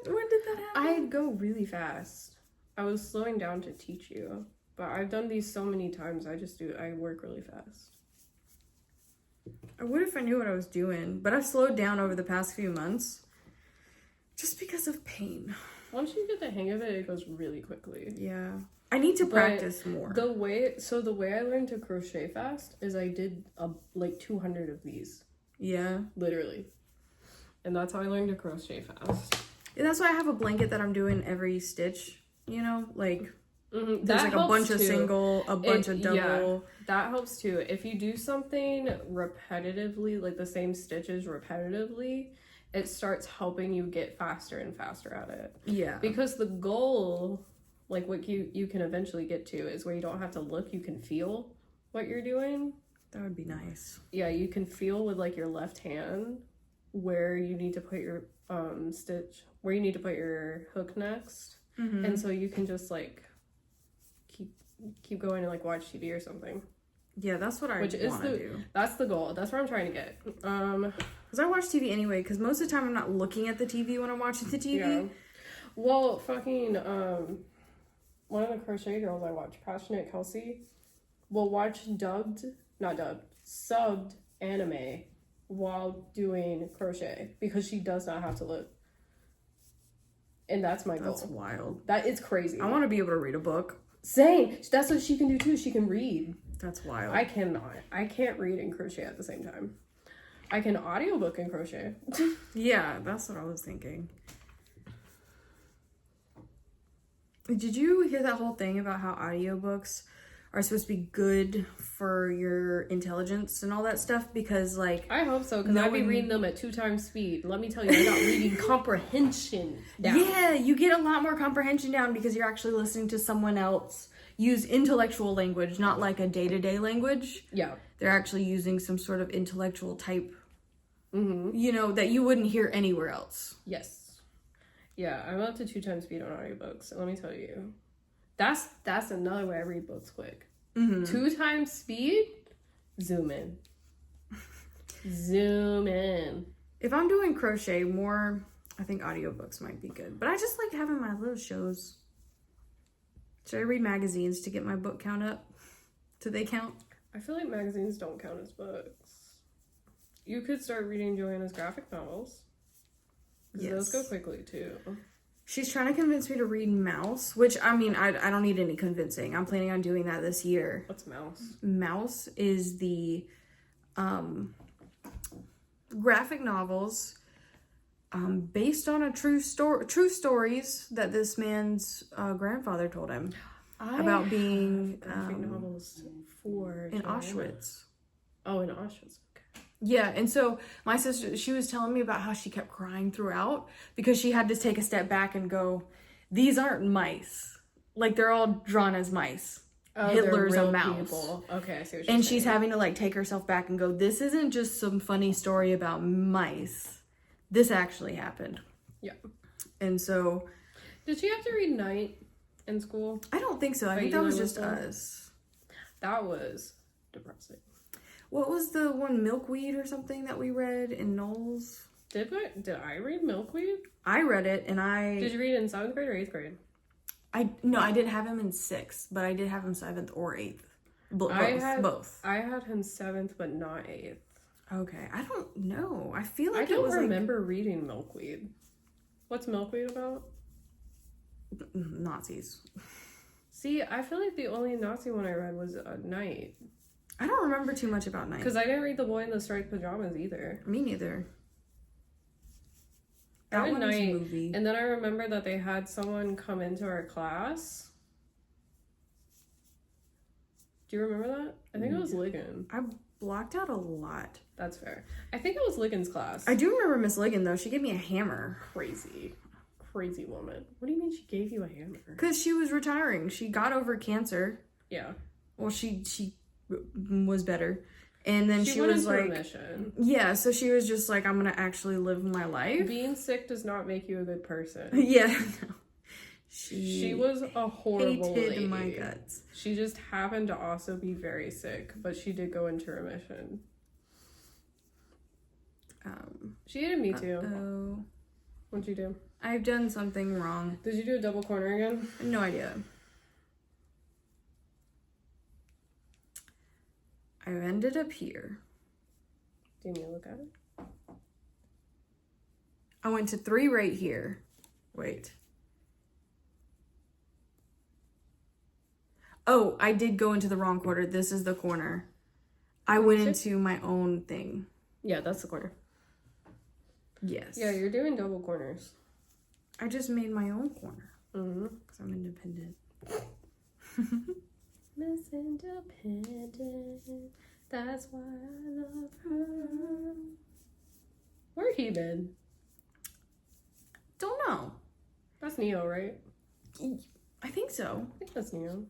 When did that happen?
I go really fast. I was slowing down to teach you. But I've done these so many times, I work really fast.
I would if I knew what I was doing, but I've slowed down over the past few months just because of pain.
Once you get the hang of it, it goes really quickly.
Yeah. I need to practice more.
The way I learned to crochet fast is I did like 200 of these.
Yeah.
Literally. And that's how I learned to crochet fast.
And that's why I have a blanket that I'm doing every stitch, you know, like...
Mm-hmm.
There's like a bunch of single, a bunch of double.
Yeah, that helps too. If you do something repetitively, like the same stitches repetitively, it starts helping you get faster and faster at it.
Yeah. Because
the goal, like what you can eventually get to is where you don't have to look, you can feel what you're doing.
That would be nice.
Yeah, you can feel with like your left hand where you need to put your where you need to put your hook next. Mm-hmm. And so you can just like keep going and like watch TV or something.
Yeah, that's what I want to do.
That's the goal. That's where I'm trying to get.
Because I watch TV anyway. Because most of the time I'm not looking at the TV when I'm watching the TV.
Yeah. Well, fucking one of the crochet girls I watch, Passionate Kelsey, will watch subbed anime while doing crochet because she does not have to look. And that's my goal.
That's wild.
That is crazy.
I want to be able to read a book.
Same. That's what she can do too. She can read.
That's wild.
I cannot. I can't read and crochet at the same time. I can audiobook and crochet.
Yeah, that's what I was thinking. Did you hear that whole thing about how audiobooks are supposed to be good for your intelligence and all that stuff? Because like...
I hope so, because I'd be reading them at 2 times speed. Let me tell you, you're not reading comprehension down.
Yeah, you get a lot more comprehension down because you're actually listening to someone else use intellectual language, not like a day-to-day language.
Yeah.
They're actually using some sort of intellectual type,
mm-hmm.
you know, that you wouldn't hear anywhere else.
Yes. Yeah, I'm up to 2 times speed on audiobooks, and let me tell you. That's another way I read books quick.
Mm-hmm.
2 times speed, zoom in. Zoom in.
If I'm doing crochet more, I think audiobooks might be good. But I just like having my little shows. Should I read magazines to get my book count up? Do they count?
I feel like magazines don't count as books. You could start reading Joanna's graphic novels. Yes. Those go quickly too.
She's trying to convince me to read Mouse, which, I mean, I don't need any convincing. I'm planning on doing that this year.
What's Mouse?
Mouse is the graphic novels based on a true stories that this man's grandfather told him about being
graphic novels for
in Auschwitz.
Oh, in Auschwitz.
Yeah, and so my sister, she was telling me about how she kept crying throughout because she had to take a step back and go, these aren't mice. Like, they're all drawn as mice.
Oh,
Hitler's a mouse.
People. Okay, I see what you're saying.
And she's having to, like, take herself back and go, this isn't just some funny story about mice. This actually happened.
Yeah.
And so...
Did she have to read Night in school?
I don't think so. I think that was just us.
That was depressing.
What was the one, Milkweed or something that we read in Knowles?
Did I read Milkweed?
I read it, and
Did you read it in 7th grade or 8th grade?
No, I didn't have him in 6th, but I did have him 7th or 8th. Both.
I had him 7th, but not 8th.
Okay, I don't know. I feel like
I don't remember reading Milkweed. What's Milkweed about?
Nazis.
See, I feel like the only Nazi one I read was Night.
I don't remember too much about Night.
Because I didn't read The Boy in the Striped Pajamas either.
Me neither.
That
one was a
Night,
movie.
and then I remember that they had someone come into our class. Do you remember that? I think it was Ligon.
I blocked out a lot.
That's fair. I think it was Ligon's class.
I do remember Miss Ligon, though. She gave me a hammer.
Crazy woman. What do you mean she gave you a hammer?
Because she was retiring. She got over cancer.
Yeah.
Well, she was better. And then she
went
was
into
like...
remission.
Yeah, so she was just like, I'm going to actually live my life.
Being sick does not make you a good person.
Yeah. No.
She was a horrible lady.
My guts.
She just happened to also be very sick, but she did go into remission. She hated me too.
Oh.
What'd you do?
I've done something wrong.
Did you do a double corner again?
No idea. I've ended up here.
Do you need to look at it?
I went to 3 right here. Wait. Oh, I did go into the wrong corner. This is the corner. I went into my own thing.
Yeah, that's the corner.
Yes.
Yeah, you're doing double corners.
I just made my own corner.
Mm-hmm.
Because I'm independent.
Miss Independent, that's why I love her. Where he been?
Don't know.
That's Neo, right?
I think so.
I think that's Neo.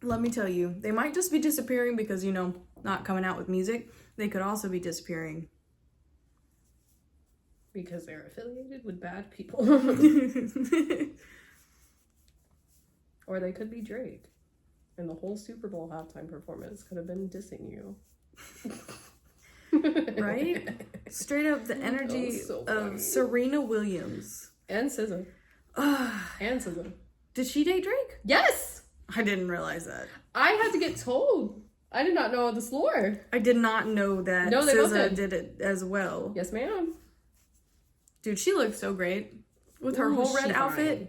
Let me tell you, they might just be disappearing because, you know, not coming out with music. They could also be disappearing
because they're affiliated with bad people. Or they could be Drake. And the whole Super Bowl halftime performance could have been dissing you.
Right? Straight up the energy of Serena Williams.
And SZA. And SZA.
Did she date Drake?
Yes!
I didn't realize that.
I had to get told. I did not know this lore.
I did not know that SZA did it as well.
Yes, ma'am.
Dude, she looks so great. With her whole red outfit.
Fine.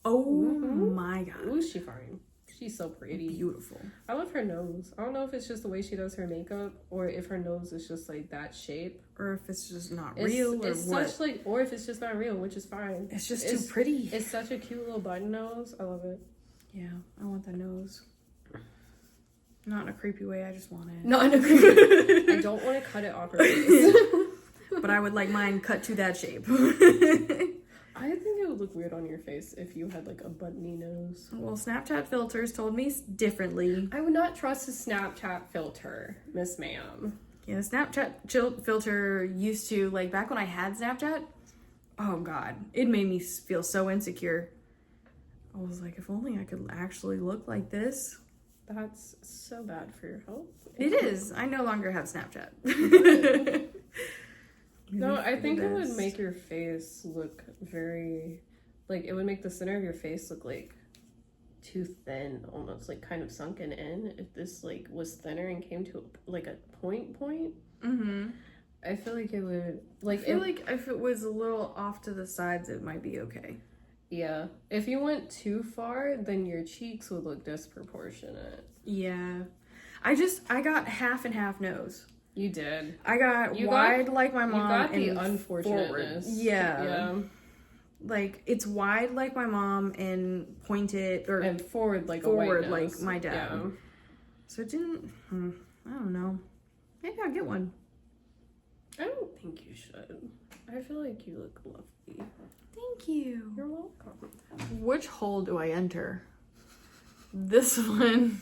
Oh my god.
Ooh, she fine. She's so pretty.
Beautiful.
I love her nose. I don't know if it's just the way she does her makeup or if her nose is just like that shape.
Or if it's just not real or
it's
what.
Such like, or if it's just not real, which is fine.
It's just too pretty.
It's such a cute little button nose. I love it.
Yeah, I want that nose. Not in a creepy way, I just want it.
Not in a creepy way. I don't want to cut it off her face.
But I would like mine cut to that shape.
I think it would look weird on your face if you had like a buttony nose.
Well, Snapchat filters told me differently.
I would not trust a Snapchat filter, Miss Ma'am.
Yeah, Snapchat filter used to, like, back when I had Snapchat, oh god, it made me feel so insecure. I was like, if only I could actually look like this.
That's so bad for your health.
It is. I no longer have Snapchat.
No, I think it would make your face look very, like, it would make the center of your face look, like, too thin, almost, like, kind of sunken in. If this, like, was thinner and came to, like, a point.
Mm-hmm.
I feel like it would, like...
I feel like if it was a little off to the sides, it might be okay.
Yeah. If you went too far, then your cheeks would look disproportionate.
Yeah. I got half and half nose.
You did.
I got wide like my mom.
You got the
and
unfortunateness.
Yeah. Like, it's wide like my mom and pointed
and forward like
my dad.
Yeah.
So it didn't. I don't know. Maybe I'll get one.
I don't think you should. I feel like you look lovely.
Thank you.
You're welcome.
Which hole do I enter? This one.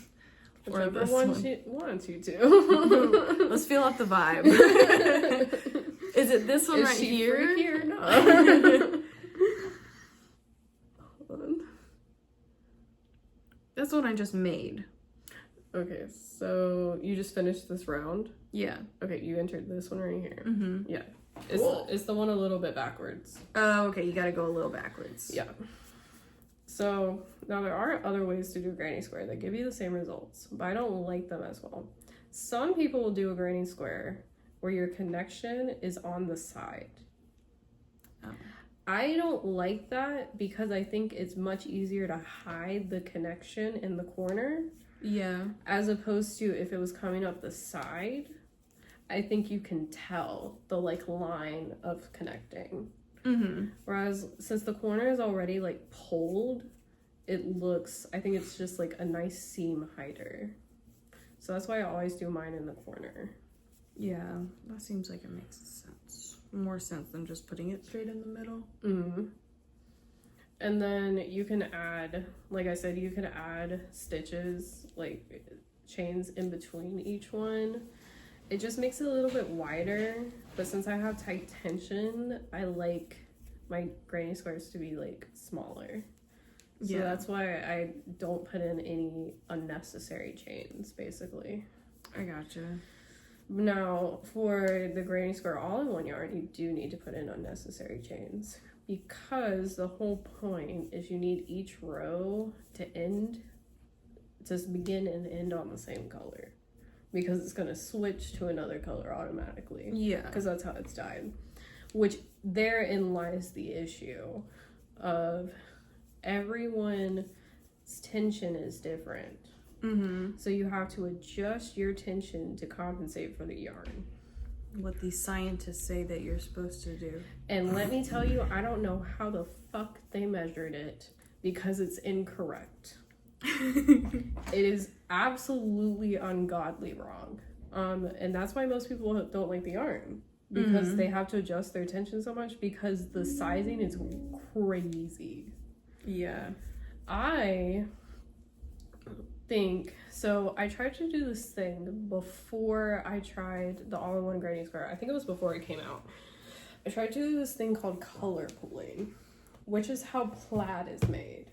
Whichever one she wants you to.
Let's feel out the vibe. Is it this one
Is
right
she
here?
free here? No. Hold on.
That's what I just made.
Okay, so you just finished this round?
Yeah.
Okay, you entered this one right here.
Mm-hmm.
Yeah.
Cool.
It's the one a little bit backwards.
Oh, okay. You gotta go a little backwards.
Yeah. So now there are other ways to do a granny square that give you the same results, but I don't like them as well. Some people will do a granny square where your connection is on the side.
Oh.
I don't like that because I think it's much easier to hide the connection in the corner.
Yeah.
As opposed to if it was coming up the side, I think you can tell the like line of connecting.
Mm-hmm.
Whereas since the corner is already like pulled, it looks, I think it's just like a nice seam hider. So that's why I always do mine in the corner.
Yeah, that seems like it makes sense. More sense than just putting it straight in the middle.
Mm-hmm. And then you can add, like I said, you can add stitches, like chains in between each one. It just makes it a little bit wider, but since I have tight tension, I like my granny squares to be like smaller. So
Yeah.
that's why I don't put in any unnecessary chains, basically.
I gotcha.
Now, for the granny square all-in-one yarn, you do need to put in unnecessary chains because the whole point is you need each row to begin and end on the same color because it's going to switch to another color automatically.
Yeah.
Because that's how it's dyed. Which therein lies the issue of everyone's tension is different.
Mm-hmm.
So you have to adjust your tension to compensate for the yarn.
What these scientists say that you're supposed to do.
And let me tell you, I don't know how the fuck they measured it because it's incorrect. It is absolutely ungodly wrong. And that's why most people don't like the yarn because they have to adjust their tension so much because the sizing is crazy.
Yeah.
I think so. I tried to do this thing before I tried the all-in-one granny square. I think it was before it came out. I tried to do this thing called color pooling, which is how plaid is made.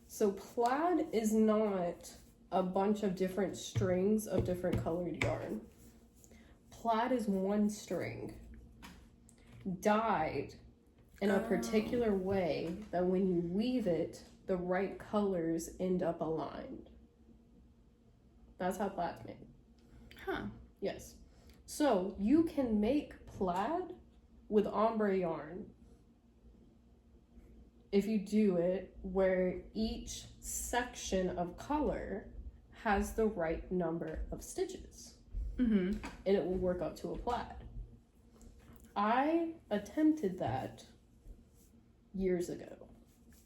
So plaid is not a bunch of different strings of different colored yarn. Plaid is one string dyed in a particular way that when you weave it, the right colors end up aligned. That's how plaid's made.
Huh.
Yes. So you can make plaid with ombre yarn if you do it where each section of color has the right number of stitches.
Mm-hmm.
And it will work up to a plaid. I attempted that years ago.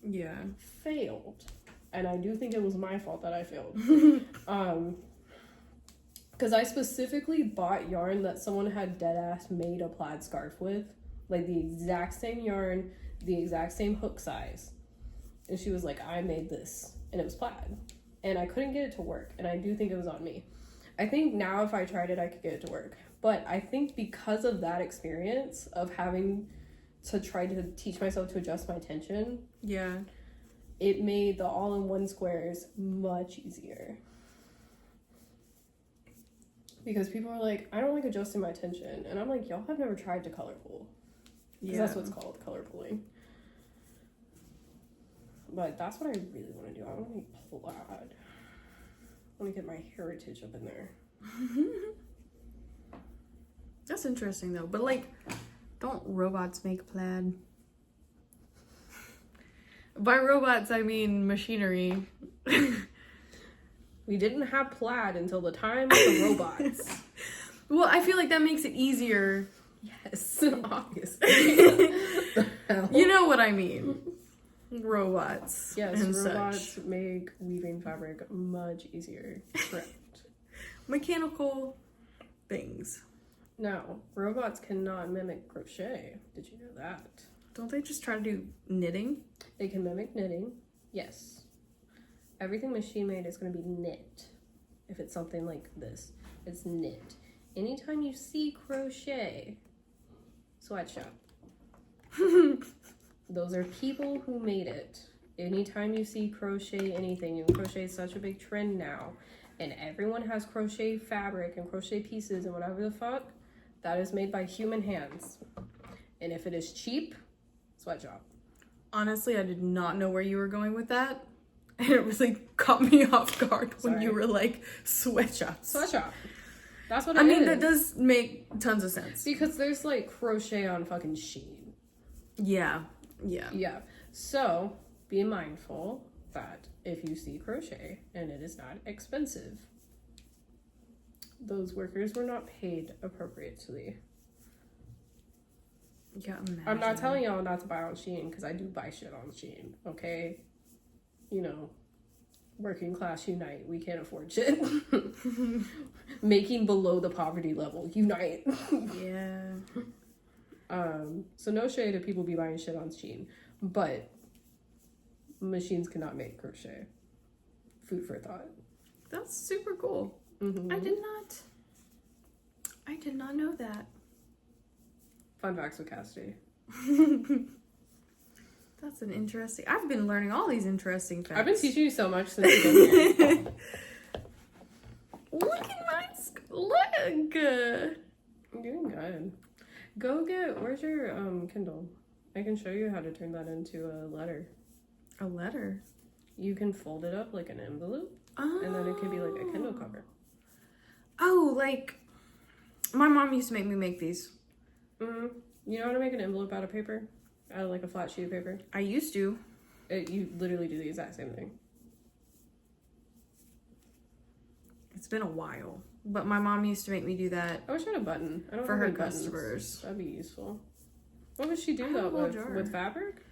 Yeah.
Failed. And I do think it was my fault that I failed. Because I specifically bought yarn that someone had dead-ass made a plaid scarf with. Like the exact same yarn, the exact same hook size. And she was like, I made this. And it was plaid. And I couldn't get it to work. And I do think it was on me. I think now if I tried it, I could get it to work. But I think because of that experience of having to try to teach myself to adjust my tension,
Yeah.
it made the all-in-one squares much easier. Because people are like, I don't like adjusting my tension. And I'm like, y'all have never tried to color pool. Because that's what it's called, color pooling. But that's what I really want to do. I want to make plaid. I want to get my heritage up in there.
That's interesting though. But like, don't robots make plaid? By robots, I mean machinery.
We didn't have plaid until the time of the robots.
Well, I feel like that makes it easier.
Yes, obviously.
You know what I mean. Robots.
Yes,
and
robots
such.
make weaving fabric much easier. Correct.
Mechanical things.
No, robots cannot mimic crochet. Did you know that?
Don't they just try to do knitting?
They can mimic knitting. Yes. Everything machine made is going to be knit. If it's something like this, it's knit. Anytime you see crochet, sweatshop. Those are people who made it. Anytime you see crochet anything, and crochet is such a big trend now, and everyone has crochet fabric and crochet pieces and whatever the fuck, that is made by human hands. And if it is cheap, sweatshop.
Honestly, I did not know where you were going with that. And it really caught me off guard when you were like, sweatshop.
Sweatshop. That's what it is.
I mean, that does make tons of sense.
Because there's like crochet on fucking Shein.
Yeah. Yeah.
Yeah. So, be mindful that if you see crochet and it is not expensive, those workers were not paid appropriately.
Yeah, imagine.
I'm not telling y'all not to buy on Shein because I do buy shit on Shein, okay? You know, working class unite. We can't afford shit. Making below the poverty level unite.
Yeah.
So no shade if people be buying shit on Shein, but machines cannot make crochet. Food for thought.
That's super cool.
Mm-hmm.
I did not know that.
Fun facts with Cassidy.
That's an interesting. I've been learning all these interesting facts.
I've been teaching you so much since you've been here.
Look at my look.
You're doing good. Go get. Where's your Kindle? I can show you how to turn that into a letter.
A letter.
You can fold it up like an envelope, and then it could be like a Kindle cover.
Oh, like my mom used to make me make these.
Mm-hmm. You know how to make an envelope out of paper? Out of like a flat sheet of paper?
I used to.
You literally do the exact same thing.
It's been a while, but my mom used to make me do that.
I wish I had a button. I don't
for
have
her
any buttons.
customers.
That'd be useful. What would she do though with fabric?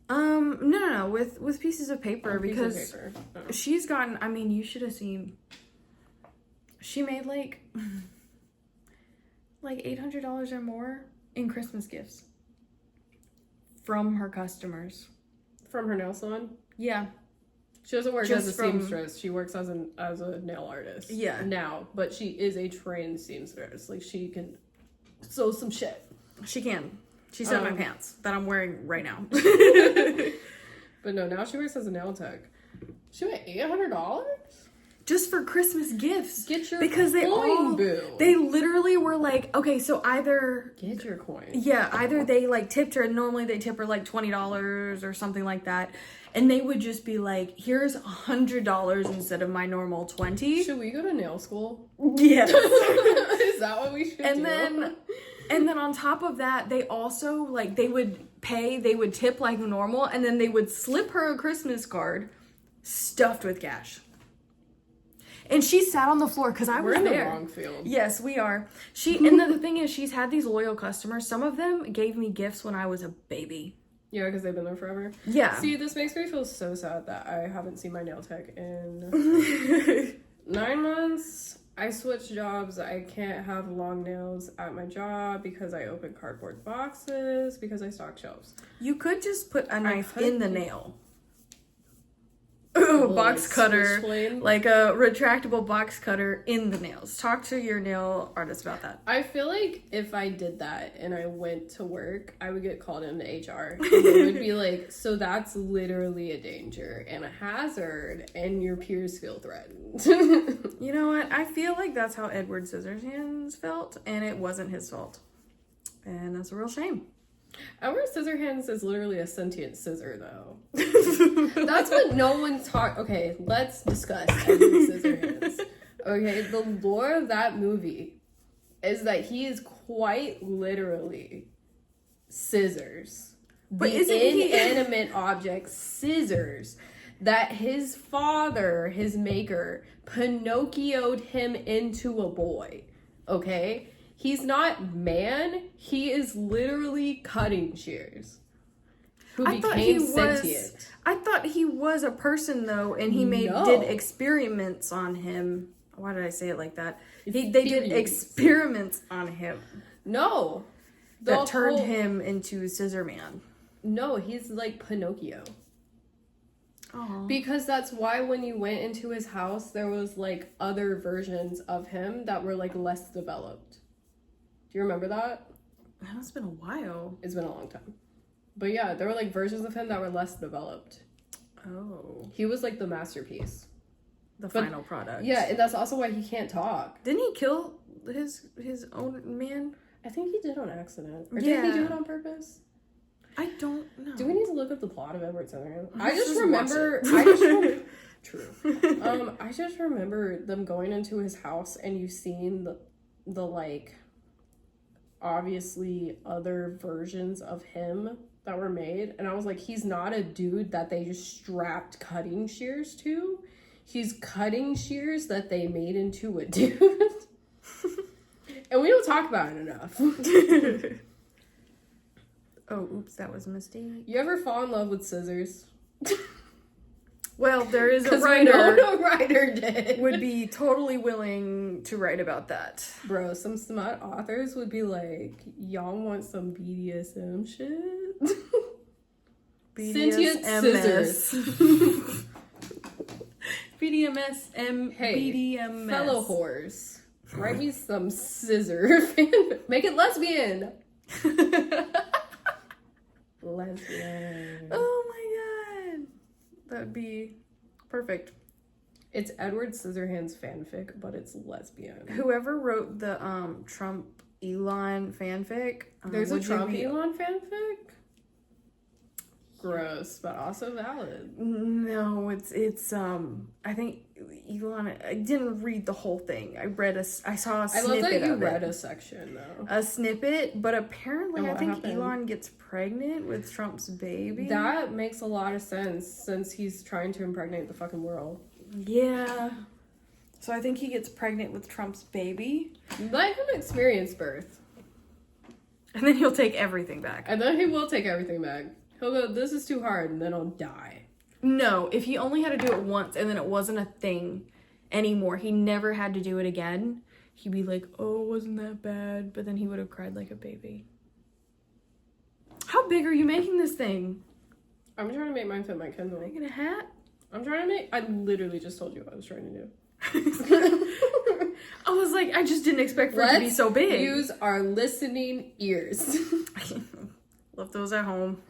No, with pieces of paper because
piece of paper. Oh.
she's gotten. I mean, you should have seen. She made like $800 or more in Christmas gifts from her customers.
From her nail salon?
Yeah.
She doesn't work
Just
as a seamstress. She works as a nail artist.
Yeah.
Now, but she is a trained seamstress. Like she can sew some shit.
She can. She sewed my pants that I'm wearing right now.
But no, now she works as a nail tech. She made $800?
Just for Christmas gifts.
Get your
because they
coin, boo.
They literally were like, okay, so either
get your coin.
Yeah, either they like tipped her, and normally they tip her like $20 or something like that, and they would just be like, here's $100 instead of my normal $20.
Should we go to nail school?
Yes.
Is that what we should do?
And then on top of that, they also like they would tip like normal, and then they would slip her a Christmas card stuffed with cash. And she sat on the floor because I was there.
We're in the wrong field.
Yes, we are. And the thing is, she's had these loyal customers. Some of them gave me gifts when I was a baby.
Yeah, because they've been there forever.
Yeah.
See, this makes me feel so sad that I haven't seen my nail tech in 9 months. I switched jobs. I can't have long nails at my job because I open cardboard boxes because I stock shelves.
You could just put a knife in the nail.
Ooh,
box
like
cutter,
switchblade?
like a retractable box cutter in the nails. Talk to your nail artist about that.
I feel like if I did that and I went to work, I would get called into HR. And they would be like, so that's literally a danger and a hazard, and your peers feel threatened.
You know what? I feel like that's how Edward Scissorhands felt, and it wasn't his fault. And that's a real shame.
Edward Scissorhands is literally a sentient scissor, though. That's what no one talk. Okay, let's discuss Edward Scissorhands. Okay, the lore of that movie is that he is quite literally scissors.
But
the
isn't he
inanimate object scissors that his father, his maker, Pinocchioed him into a boy. Okay? He's not man, he is literally cutting shears. Who became sentient.
I thought he was a person though, and he
No.
did experiments on him. Why did I say it like that? They did experiments on him
No.
that turned him into Scissor Man.
No, he's like Pinocchio.
Aww.
Because that's why when you went into his house, there was like other versions of him that were like less developed. Do you remember that?
It's been a while.
It's been a long time. But yeah, there were like versions of him that were less developed.
Oh.
He was like the masterpiece.
The final product.
Yeah, and that's also why he can't talk.
Didn't he kill his own man?
I think he did on accident. Or did he do it on purpose?
I don't know.
Do we need to look up the plot of Edward Scissorhands?
I just
True. I just remember them going into his house and you seeing the like obviously other versions of him that were made, and I was like, he's not a dude that they just strapped cutting shears to. He's cutting shears that they made into a dude. And we don't talk about it enough.
Oh, oops, that was a mistake.
You ever fall in love with scissors?
Well, there is a writer.
A writer did.
Would be totally willing to write about that.
Bro, some smut authors would be like, y'all want some BDSM shit? Sentient scissors.
BDMS.
Hey,
BDMS.
fellow whores, write me some scissor fanfic. Make it lesbian. Lesbian.
Oh my god. That'd be perfect.
It's Edward Scissorhands fanfic, but it's lesbian.
Whoever wrote the Trump Elon fanfic.
There's a Trump Elon fanfic? Gross, but also valid.
No, it's I think Elon. I didn't read the whole thing. I saw a snippet. I love that you
read a section though.
A snippet, but apparently I think Elon gets pregnant with Trump's baby.
That makes a lot of sense since he's trying to impregnate the fucking world.
Yeah. So I think he gets pregnant with Trump's baby.
Let him experience birth.
And then he'll take everything back.
And then he will take everything back. He'll go, this is too hard, and then I'll die.
No, if he only had to do it once and then it wasn't a thing anymore, he never had to do it again, he'd be like, oh, it wasn't that bad, but then he would have cried like a baby. How big are you making this thing?
I'm trying to make mine fit my Kindle.
Making a hat?
I literally just told you what I was trying to do.
I was like, I just didn't expect for it to be so big.
Use our listening ears.
Left those at home.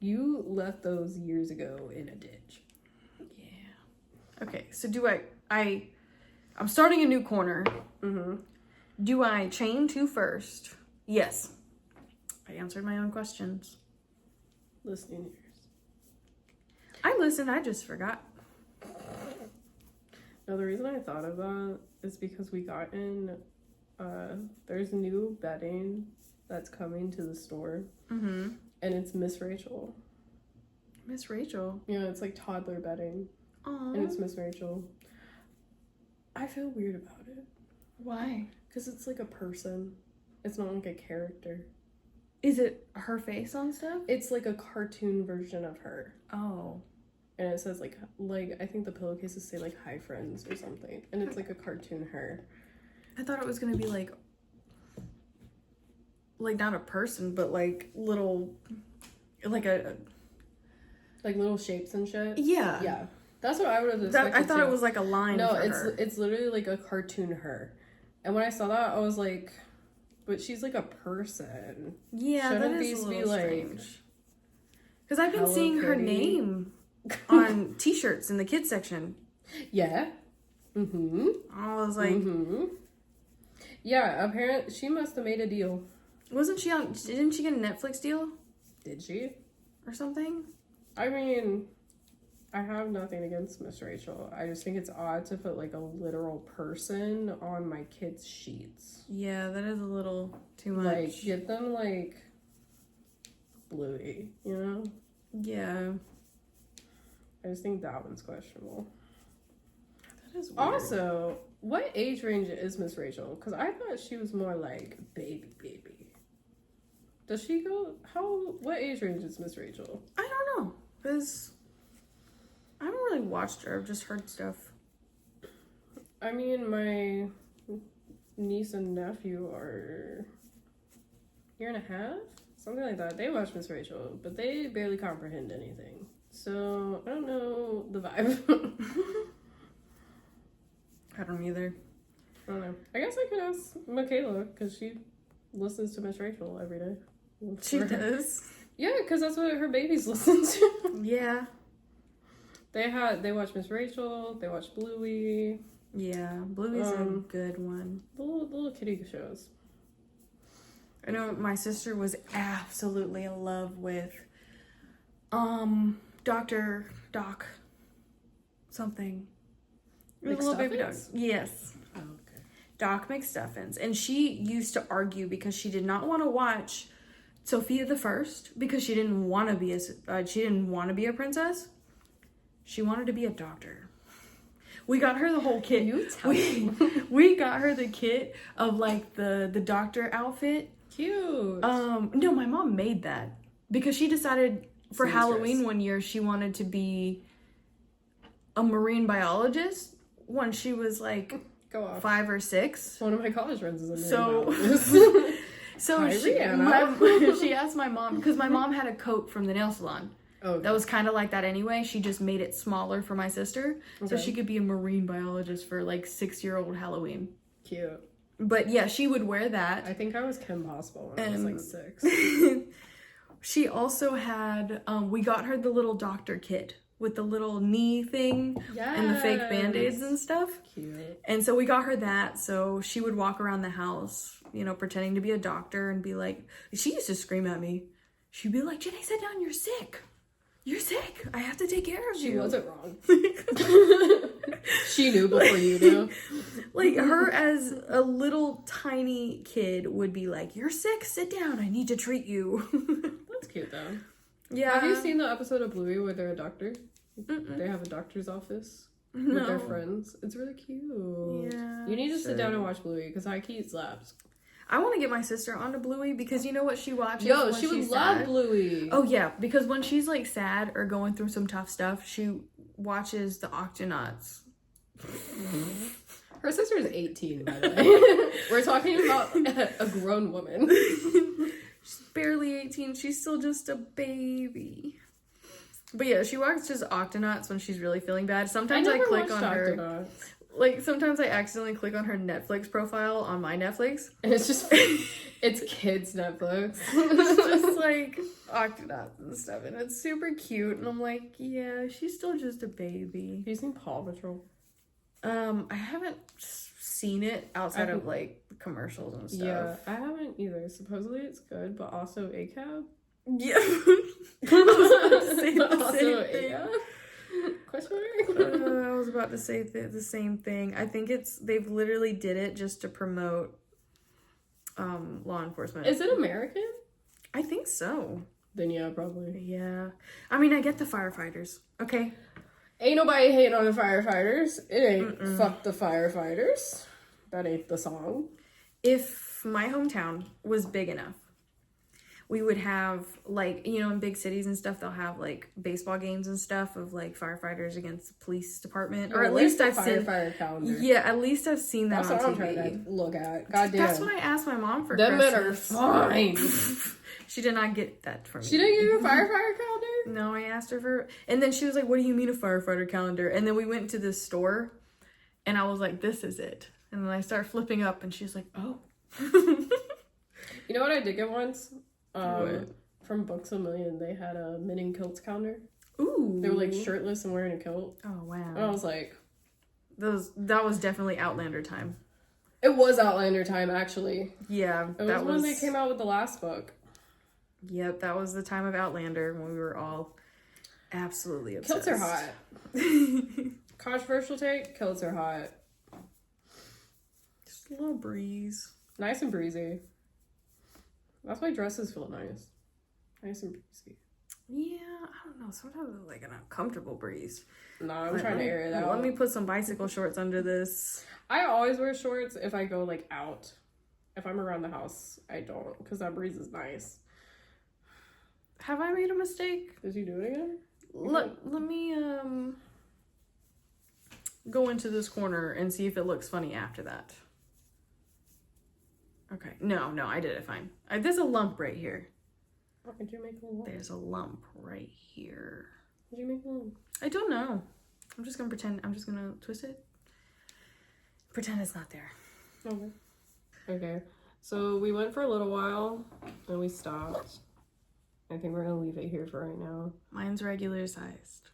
You left those years ago in a ditch.
Yeah. Okay, so I'm starting a new corner.
Mm-hmm.
Do I chain two first? Yes. I answered my own questions.
Listening ears.
I listened, I just forgot.
No, the reason I thought of that is because we got in, there's new bedding that's coming to the store.
Mm-hmm.
And it's Miss Rachel.
Miss Rachel?
Yeah, it's like toddler bedding.
Aww.
And it's Miss Rachel. I feel weird about it.
Why?
Because it's like a person. It's not like a character.
Is it her face on stuff?
It's like a cartoon version of her.
Oh.
And it says like I think the pillowcases say like hi friends or something. And it's like a cartoon her.
I thought it was gonna be like not a person, but like little, like
little shapes and shit.
Yeah.
Yeah. That's what I would have expected.
I thought it was like a line.
No,
for her.
It's literally like a cartoon her. And when I saw that, I was like, but she's like a person.
Yeah,
Shouldn't
that is a little strange. Because I've been seeing her name on t-shirts in the kids section.
Yeah. Mm-hmm.
I was like,
mm-hmm. Yeah, apparently she must have made a deal.
Didn't she get a Netflix deal?
Did she?
Or something?
I mean, I have nothing against Miss Rachel. I just think it's odd to put like a literal person on my kids' sheets.
Yeah, that is a little too much.
Like, get them like Bluey, you know?
Yeah.
I just think that one's questionable.
That is weird.
Also, what age range is Miss Rachel? Because I thought she was more like baby. Does she go? What age range is Miss Rachel?
I don't know. Because I haven't really watched her. I've just heard stuff.
I mean, my niece and nephew are a year and a half? Something like that. They watch Miss Rachel, but they barely comprehend anything. So, I don't know the vibe.
I don't either.
I don't know. I guess I could ask Michaela, because she listens to Miss Rachel every day.
She does.
Yeah, because that's what her babies listen to.
Yeah.
They watch Miss Rachel. They watch Bluey.
Yeah, Bluey's a good one.
Little kitty shows.
I know my sister was absolutely in love with Doc something. It was a little baby dog. Yes.
Oh, okay.
Doc McStuffins. And she used to argue because she did not want to watch Sophia the First because she didn't want to be a princess. She wanted to be a doctor. We got her the whole kit. We got her the kit of like the doctor outfit.
Cute.
No, my mom made that because she decided for Halloween one year she wanted to be a marine biologist when she was like 5 or 6.
One of my college friends is a marine biologist.
So she asked my mom because my mom had a coat from the nail salon.
Okay.
That was kind of like that anyway. She just made it smaller for my sister so she could be a marine biologist for like 6-year-old Halloween.
Cute.
But yeah, she would wear that.
I think I was Kim Possible when I was like 6.
She also had, we got her the little doctor kit with the little knee thing and the fake band-aids and stuff.
Cute.
And so we got her that so she would walk around the house, you know, pretending to be a doctor and be like, she used to scream at me. She'd be like, Jenny, sit down, you're sick. You're sick. I have to take care of you.
She wasn't wrong. She knew before you knew.
Like, her as a little tiny kid would be like, you're sick, sit down, I need to treat you.
That's cute, though.
Yeah.
Have you seen the episode of Bluey where they're a doctor? Mm-mm. They have a doctor's office with their friends. It's really cute.
Yeah.
You need to sit down and watch Bluey, because high key slaps.
I want to get my sister onto Bluey because you know what she watches?
Yo, she would love Bluey.
Oh, yeah. Because when she's, like, sad or going through some tough stuff, she watches the Octonauts.
Her sister is 18, by the way. We're talking about a grown woman.
She's barely 18. She's still just a baby. But yeah, she watches Octonauts when she's really feeling bad. Sometimes I click on her. Octonauts. Like, sometimes I accidentally click on her Netflix profile on my Netflix.
And it's just, it's kids' Netflix.
It's just, like, Octonauts and stuff. And it's super cute. And I'm like, yeah, she's still just a baby.
Have you seen Paw Patrol?
I haven't seen it outside of, like, commercials and stuff.
Yeah, I haven't either. Supposedly it's good, but also ACAB.
Yeah. I was about to say the same thing.
Question mark?
I was about to say the same thing. I think they've literally did it just to promote law enforcement.
Is it American?
I think so.
Then yeah, probably.
Yeah. I mean, I get the firefighters. Okay.
Ain't nobody hating on the firefighters. It ain't fuck the firefighters. That ain't the song.
If my hometown was big enough, we would have, like, you know, in big cities and stuff, they'll have, like, baseball games and stuff of, like, firefighters against the police department. Or at least I've seen...
firefighter calendar.
Yeah, at least I've seen that on TV.
That's what I'm trying to look at. God damn.
That's what I asked my mom for
Them
Christmas.
men are fine.
She did not get that for me.
She didn't give you a firefighter calendar?
No, I asked her for... And then she was like, what do you mean a firefighter calendar? And then we went to this store, and I was like, this is it. And then I start flipping up, and she's like, oh.
You know what I did get once? From Books A Million, they had a men in kilts calendar.
Ooh.
They were like shirtless and wearing a kilt.
Oh, wow.
And I was like...
That was definitely Outlander time.
It was Outlander time, actually.
Yeah.
It was when they came out with the last book.
Yep, that was the time of Outlander when we were all absolutely obsessed.
Kilts are hot. Controversial take, kilts are hot.
Just a little breeze.
Nice and breezy. That's why dresses feel nice. Nice and breezy.
Yeah, I don't know. Sometimes it's like an uncomfortable breeze.
No, I'm trying to air it out.
Let me put some bicycle shorts under this.
I always wear shorts if I go, like, out. If I'm around the house, I don't. Because that breeze is nice.
Have I made a mistake?
Did you do it again?
Let me, go into this corner and see if it looks funny after that. Okay. No, I did it fine. There's a lump right here.
Why did you make a lump?
There's a lump right here.
Did you make a lump?
I don't know. I'm just gonna pretend. I'm just gonna twist it. Pretend it's not there.
Okay. So we went for a little while and we stopped. I think we're gonna leave it here for right now.
Mine's regular sized.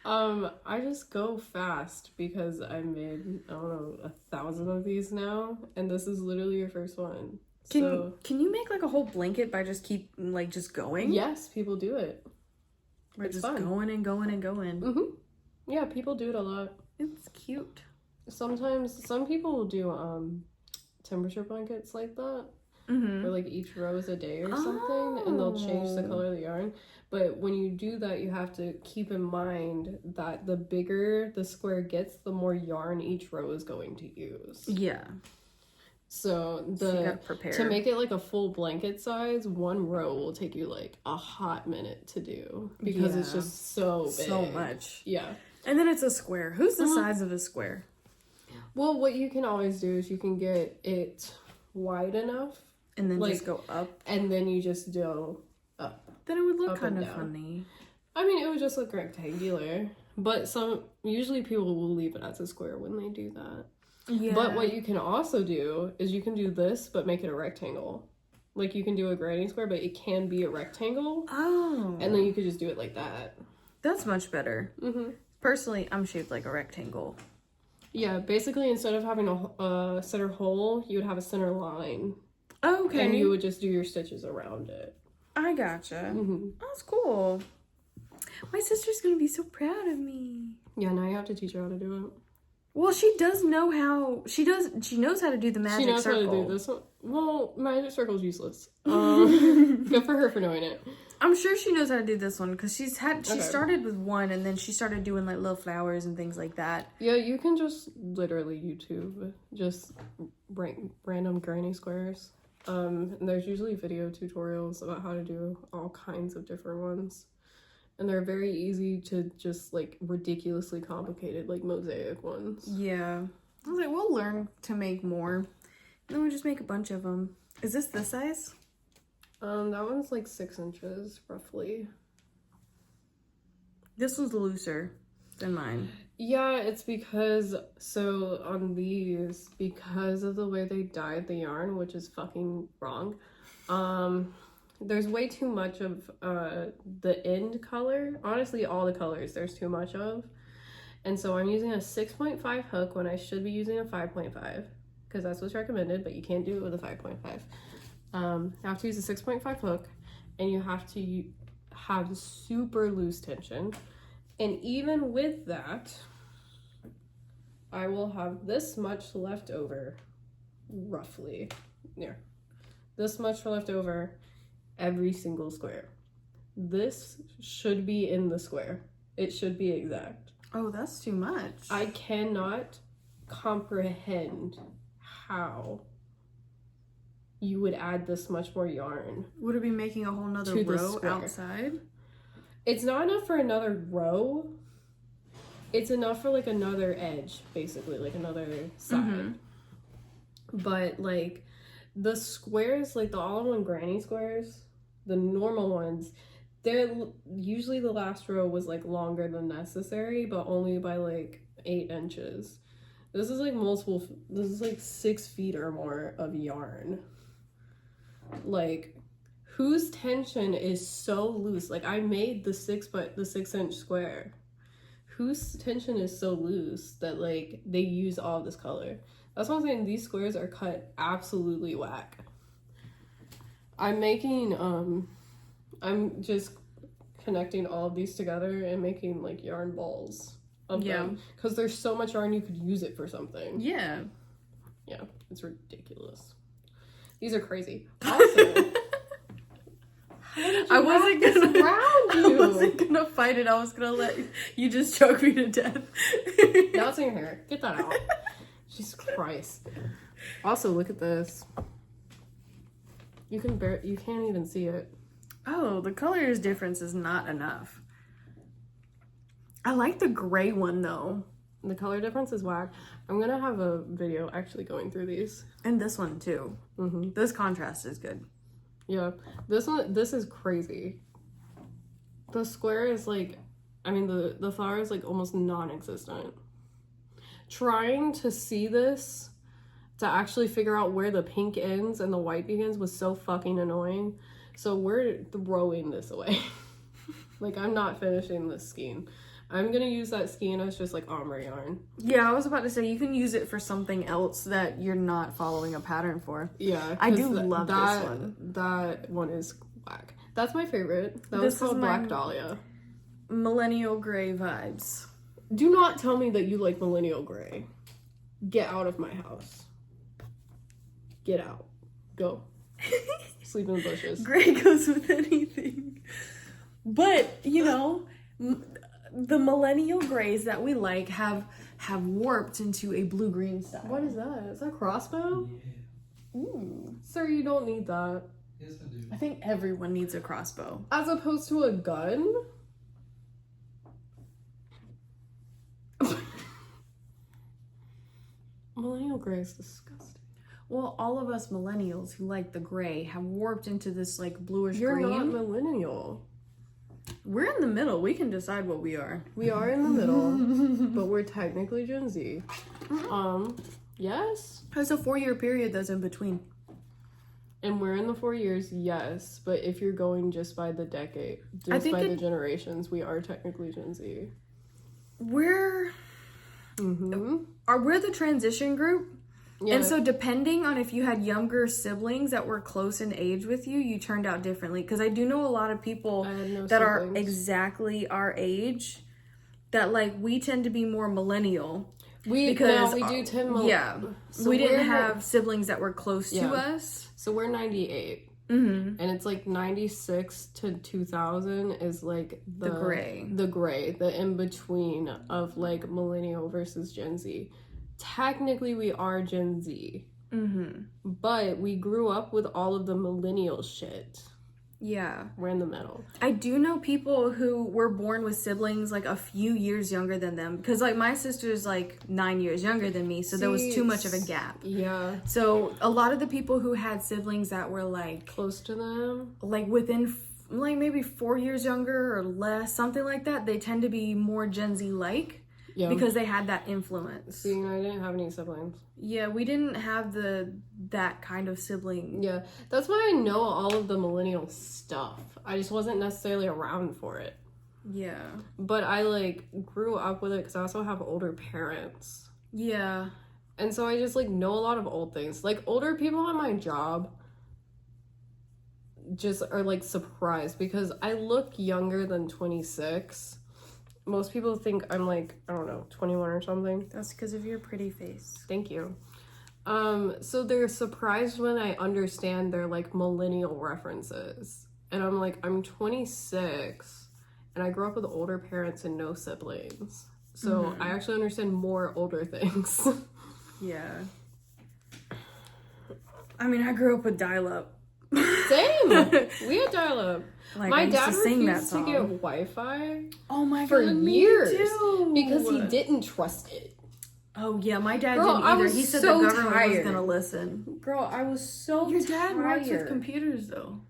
I just go fast because I made, I don't know, 1,000 of these now, and this is literally your first one.
Can you make like a whole blanket by just just going?
Yes, people do it.
We're
it's
just
fun.
going and going and going.
Mm-hmm. Yeah, people do it a lot.
It's cute.
Sometimes some people will do temperature blankets like that.
Mm-hmm.
Where like each row is a day or something, and they'll change the color of the yarn. But when you do that, you have to keep in mind that the bigger the square gets, the more yarn each row is going to use.
Yeah.
So
you gotta prepare.
to make it like a full blanket size, one row will take you like a hot minute to do because it's just so big.
So much.
Yeah.
And then it's a square. Who's the size of a square?
Well, what you can always do is you can get it wide enough.
And then just go up.
And then you just do up.
Then it would look
Up
kind
and
of
down.
funny.
I mean, it would just look rectangular. But usually people will leave it as a square when they do that.
Yeah.
But what you can also do is you can do this, but make it a rectangle. Like you can do a granny square, but it can be a rectangle.
Oh.
And then you could just do it like that.
That's much better.
Mm-hmm.
Personally, I'm shaped like a rectangle.
Yeah, basically instead of having a center hole, you would have a center line.
Okay.
And you would just do your stitches around it.
I gotcha.
Mm-hmm.
That's cool. My sister's gonna be so proud of me.
Yeah, now you have to teach her how to do it.
Well, she does know how. She knows how to do the magic circle.
She knows how to do this one. Well, magic circle's useless. Good for her for knowing it.
I'm sure she knows how to do this one because she started with one and then she started doing like little flowers and things like that.
Yeah, you can just literally YouTube just random granny squares. And there's usually video tutorials about how to do all kinds of different ones. And they're very easy to just like ridiculously complicated like mosaic ones.
Yeah. I was like, we'll learn to make more. And then we'll just make a bunch of them. Is this size?
That one's like 6 inches roughly.
This one's looser than mine.
Yeah, it's because, so on these, because of the way they dyed the yarn, which is fucking wrong, there's way too much of the end color. Honestly, all the colors there's too much of. And so I'm using a 6.5 hook when I should be using a 5.5 because that's what's recommended, but you can't do it with a 5.5. You have to use a 6.5 hook and you have to have super loose tension. And even with that, I will have this much left over, roughly. There. This much left over every single square. This should be in the square. It should be exact.
Oh, that's too much.
I cannot comprehend how you would add this much more yarn.
Would it be making a whole nother row outside?
It's not enough for another row. It's enough for like another edge, basically, like another side. Mm-hmm. But like the squares, like the all-in-one granny squares, the normal ones, they're usually the last row was like longer than necessary, but only by like 8 inches. This is like this is like 6 feet or more of yarn. Like, whose tension is so loose? Like, I made the 6-inch square. Whose tension is so loose that like they use all this color? That's why I'm saying these squares are cut absolutely whack. I'm just connecting all of these together and making like yarn balls of them. Because there's so much yarn you could use it for something.
Yeah.
Yeah, it's ridiculous. These are crazy. Also,
I wasn't gonna fight it. I was gonna let you just choke me to death.
Now it's in your hair. Get that out. Jesus Christ. Also, look at this. You can't even see it.
Oh, the colors difference is not enough. I like the gray one though.
The color difference is whack. I'm gonna have a video actually going through these.
And this one too. Mm-hmm. This contrast is good.
Yeah. This is crazy. The square is like, I mean, the flower is like almost non-existent. Trying to see this to actually figure out where the pink ends and the white begins was so fucking annoying. So we're throwing this away. Like, I'm not finishing this skein. I'm gonna use that skein as just like ombre yarn.
Yeah, I was about to say you can use it for something else that you're not following a pattern for.
Yeah,
I do love this one.
That one is whack. That's my favorite. That was called Black Dahlia.
Millennial gray vibes.
Do not tell me that you like millennial gray. Get out of my house. Get out. Go. Sleep in the bushes.
Gray goes with anything. But, you know, the millennial grays that we like have warped into a blue-green style.
What is that? Is that a crossbow?
Yeah. Ooh.
Sir, you don't need that.
Yes, I do.
I think everyone needs a crossbow.
As opposed to a gun? Millennial gray is disgusting.
Well, all of us millennials who like the gray have warped into this like bluish
You're
green.
not millennial.
We're in the middle. We can decide what we are.
We are in the middle, but we're technically Gen Z. Yes.
There's a 4-year period that's in between.
And we're in the 4 years, yes. But if you're going just by the decade, just by the generations, we are technically Gen Z.
We're the transition group. Yeah. And so depending on if you had younger siblings that were close in age with you, you turned out differently. Because I do know a lot of people that are exactly our age that like we tend to be more millennial. We do tend
yeah.
So we didn't have siblings that were close to us.
So we're 98. And it's like 96 to 2000 is like the gray, the in between of like millennial versus Gen Z. Technically, we are Gen Z. But we grew up with all of the millennial shit.
Yeah.
We're in the middle.
I do know people who were born with siblings like a few years younger than them. Because like my sister's like 9 years younger than me. So there was too much of a gap.
Yeah.
So a lot of the people who had siblings that were like
close to them, like
within like maybe 4 years younger or less, something like that, they tend to be more Gen Z like. Yeah. Because they had that influence.
See, I didn't have any siblings.
Yeah, we didn't have that kind of sibling.
Yeah, that's why I know all of the millennial stuff. I just wasn't necessarily around for it.
Yeah.
But I, like, grew up with it because I also have older parents.
Yeah.
And so I just, like, know a lot of old things. Like, older people at my job just are, like, surprised because I look younger than 26. Most people think I'm like, I don't know, 21 or something.
That's because of your pretty face.
Thank you. So they're surprised when I understand their like millennial references. And I'm like, I'm 26 and I grew up with older parents and no siblings. So I actually understand more older things.
Yeah. I mean, I grew up with dial-up.
Same. We had dial-up. Like, my dad refused to get Wi-Fi.
Oh my god,
for years because he didn't trust it.
Oh yeah, my dad didn't either. He said the government was gonna listen.
Girl, I was so
Your dad works with computers though.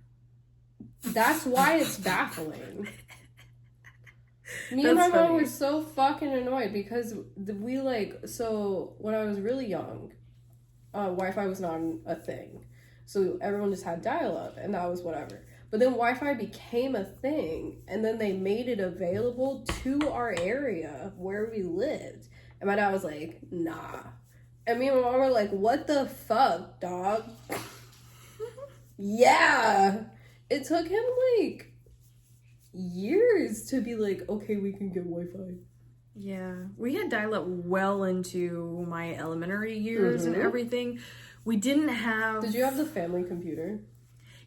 That's why it's baffling. Me and my mom were so fucking annoyed because we like, so when I was really young, Wi-Fi was not a thing. So everyone just had dial-up and that was whatever. But then Wi-Fi became a thing, and then they made it available to our area where we lived. And my dad was like, nah. And me and my mom were like, what the fuck, dog? Yeah. It took him, like, years to be like, okay, we can get Wi-Fi.
Yeah. We had dial-up well into my elementary years and everything. We didn't have...
Did you have the family computer?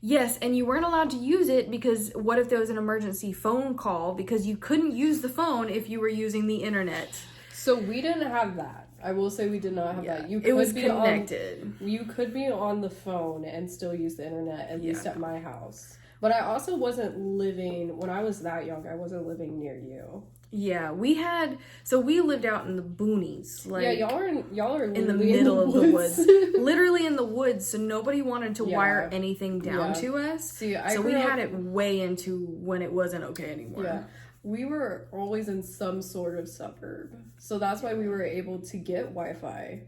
Yes, and you weren't allowed to use it because what if there was an emergency phone call? Because you couldn't use the phone if you were using the internet.
So we didn't have that. I will say we did not have that.
It was connected.
You could be on the phone and still use the internet, at least at my house. But I also wasn't living, when I was that young, I wasn't living near you.
Yeah, we lived out in the boonies. Like,
yeah, y'all are
in the middle of the woods. Literally in the woods, so nobody wanted to wire anything down to us. See, so we had it way into when it wasn't okay anymore.
Yeah. We were always in some sort of suburb. So that's why we were able to get Wi-Fi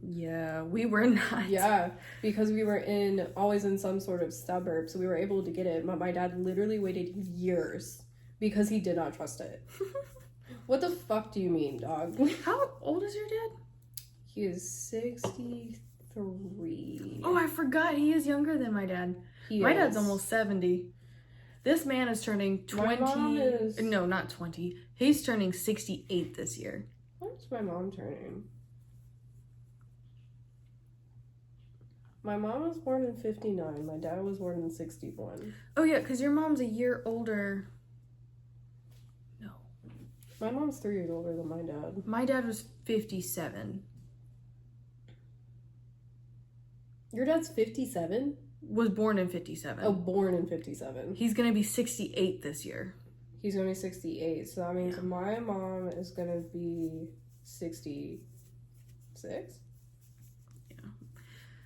Yeah, we were not.
Yeah, because we were always in some sort of suburb, so we were able to get it. But my dad literally waited years because he did not trust it. What the fuck do you mean, dog?
How old is your dad?
He is 63.
Oh, I forgot. He is younger than my dad. My dad's almost 70. This man is turning 20.
My mom is...
No, not 20. He's turning 68 this year.
What's my mom turning? My mom was born in 59. My dad was born in 61.
Oh, yeah, because your mom's a year older. No.
My mom's 3 years older than my dad.
My dad was 57.
Your dad's 57?
Was born in 57.
Oh, born in 57.
He's going to be 68 this year.
He's going to be 68. So that means my mom is going to be 66?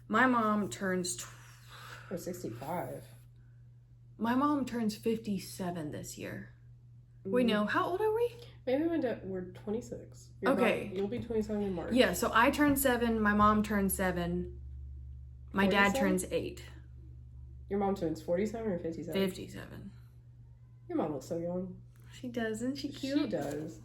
My mom turns...
Or 65.
My mom turns 57 this year. Wait, no. How old are we?
Maybe my dad... We're 26. You'll be 27 in March.
Yeah, so I turn 7. My mom turns 7. My
47?
dad turns 8.
Your mom turns 47 or 57?
57.
Your mom looks so young.
She does. Isn't she cute?
She does.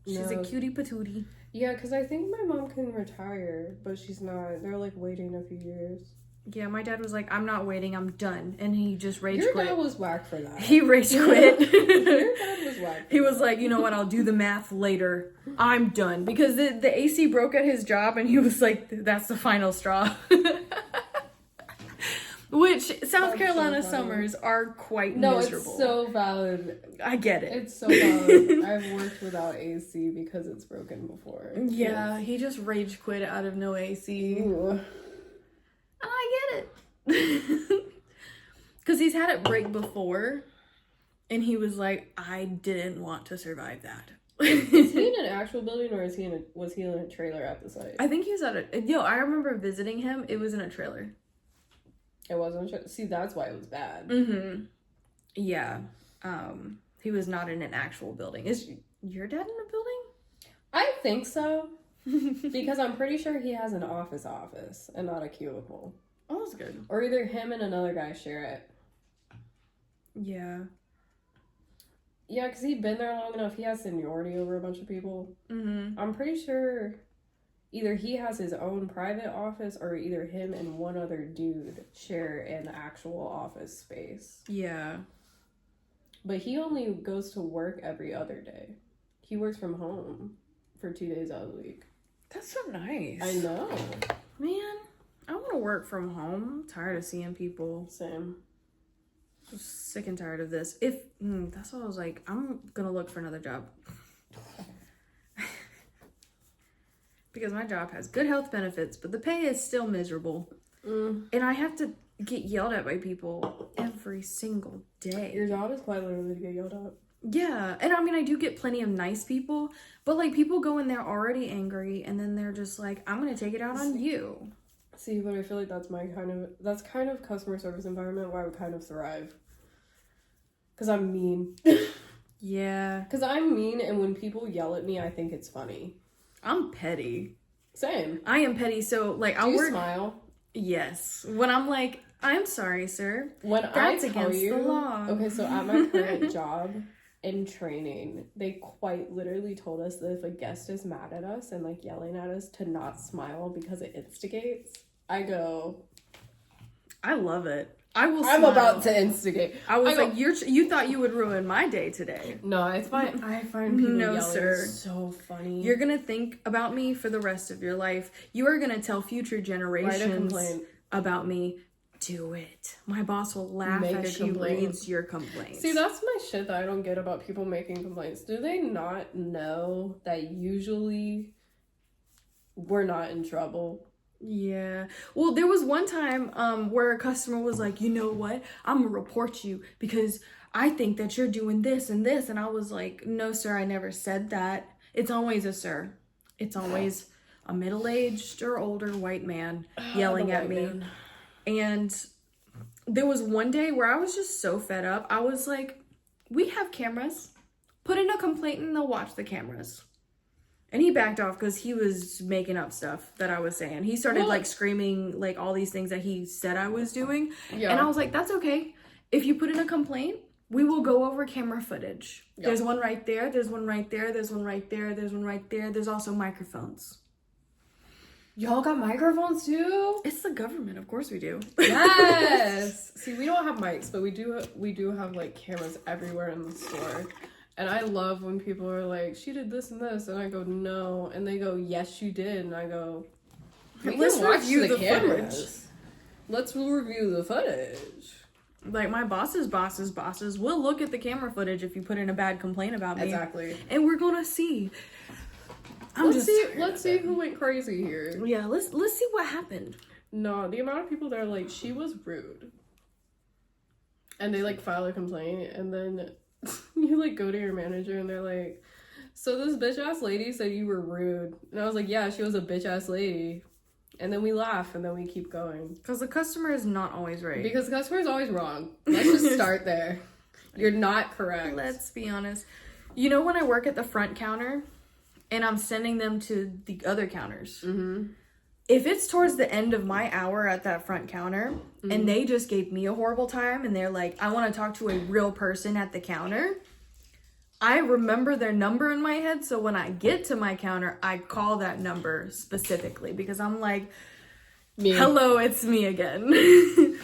She's a cutie patootie.
Yeah, because I think my mom can retire, but she's not. They're like waiting a few years.
Yeah, my dad was like, I'm not waiting, I'm done. And he just rage
Your
quit.
dad was whack for that.
He rage quit.
Your dad was whack.
He was like, you know what, I'll do the math later. I'm done. Because the AC broke at his job and he was like, that's the final straw. Which South Carolina summers are quite miserable.
It's so valid.
I get it.
It's so valid. I've worked without AC because it's broken before.
Yeah, he just rage quit out of no AC.
Ooh.
And I get it. Because he's had it break before. And he was like, I didn't want to survive that.
Is he in an actual building or was he in a trailer at the site?
I think he was at a... Yo, I remember visiting him. It was in a trailer.
It wasn't. See, that's why it was bad.
Mm-hmm. Yeah. He was not in an actual building. Is your dad in a building?
I think so. Because I'm pretty sure he has an office and not a cubicle.
Oh, that's good.
Or either him and another guy share it.
Yeah.
Yeah, because he'd been there long enough. He has seniority over a bunch of people.
Mm-hmm.
I'm pretty sure either he has his own private office or either him and one other dude share an actual office space.
Yeah.
But he only goes to work every other day. He works from home for 2 days out of the week.
That's so nice.
I know.
Man, I want to work from home. I'm tired of seeing people.
Same.
I'm sick and tired of this. That's what I was like, I'm going to look for another job. Because my job has good health benefits, but the pay is still miserable. And I have to get yelled at by people every single day.
Your job is quite literally to get yelled at.
Yeah, and I mean, I do get plenty of nice people, but like people go in there already angry, and then they're just like, I'm gonna take it out on you.
See, but I feel like that's kind of customer service environment where I would kind of thrive. Because I'm mean.
Yeah.
Because I'm mean, and when people yell at me, I think it's funny.
I'm petty.
Same.
I am petty, so like
Do you smile?
Yes. When I'm like, I'm sorry, sir.
When
That's
I tell
against
you,
the law.
Okay, so at my current job in training, they quite literally told us that if a guest is mad at us and like yelling at us to not smile because it instigates. I go,
I love it. I'm
about to instigate.
I was like, you thought you would ruin my day today.
No, I find people yelling so funny.
You're gonna think about me for the rest of your life. You are gonna tell future generations about me. Do it. My boss will laugh as she reads your complaints.
See, that's my shit that I don't get about people making complaints. Do they not know that usually we're not in trouble?
Yeah. Well, there was one time where a customer was like, you know what? I'm gonna report you because I think that you're doing this and this. And I was like, no, sir, I never said that. It's always a sir. It's always a middle-aged or older white man yelling at me. Man. And there was one day where I was just so fed up. I was like, we have cameras. Put in a complaint and they'll watch the cameras. And he backed off because he was making up stuff that I was saying. He started like screaming like all these things that he said I was doing. Yeah. And I was like, that's okay. If you put in a complaint, we will go over camera footage. Yep. There's one right there. There's one right there. There's one right there. There's one right there. There's also microphones.
Y'all got microphones too?
It's the government, of course we do.
Yes. See, we don't have mics, but we do have like cameras everywhere in the store. And I love when people are like, she did this and this, and I go, no, and they go, yes, you did, and I go, let's review the cameras. Let's review the footage.
Like my boss's bosses will look at the camera footage if you put in a bad complaint about me.
Exactly.
And we're gonna see.
Let's see who went crazy here.
Yeah, let's see what happened.
No, the amount of people that are like, she was rude. And they like file a complaint, and then you like go to your manager and they're like, so this bitch ass lady said you were rude. And I was like, yeah, she was a bitch ass lady. And then we laugh and then we keep going.
Because the customer is not always right.
Because the customer is always wrong. Let's just start there. You're not correct.
Let's be honest. You know when I work at the front counter and I'm sending them to the other counters? Mm-hmm. If it's towards the end of my hour at that front counter and they just gave me a horrible time and they're like, I want to talk to a real person at the counter, I remember their number in my head. So when I get to my counter, I call that number specifically because I'm like, hello, it's me again.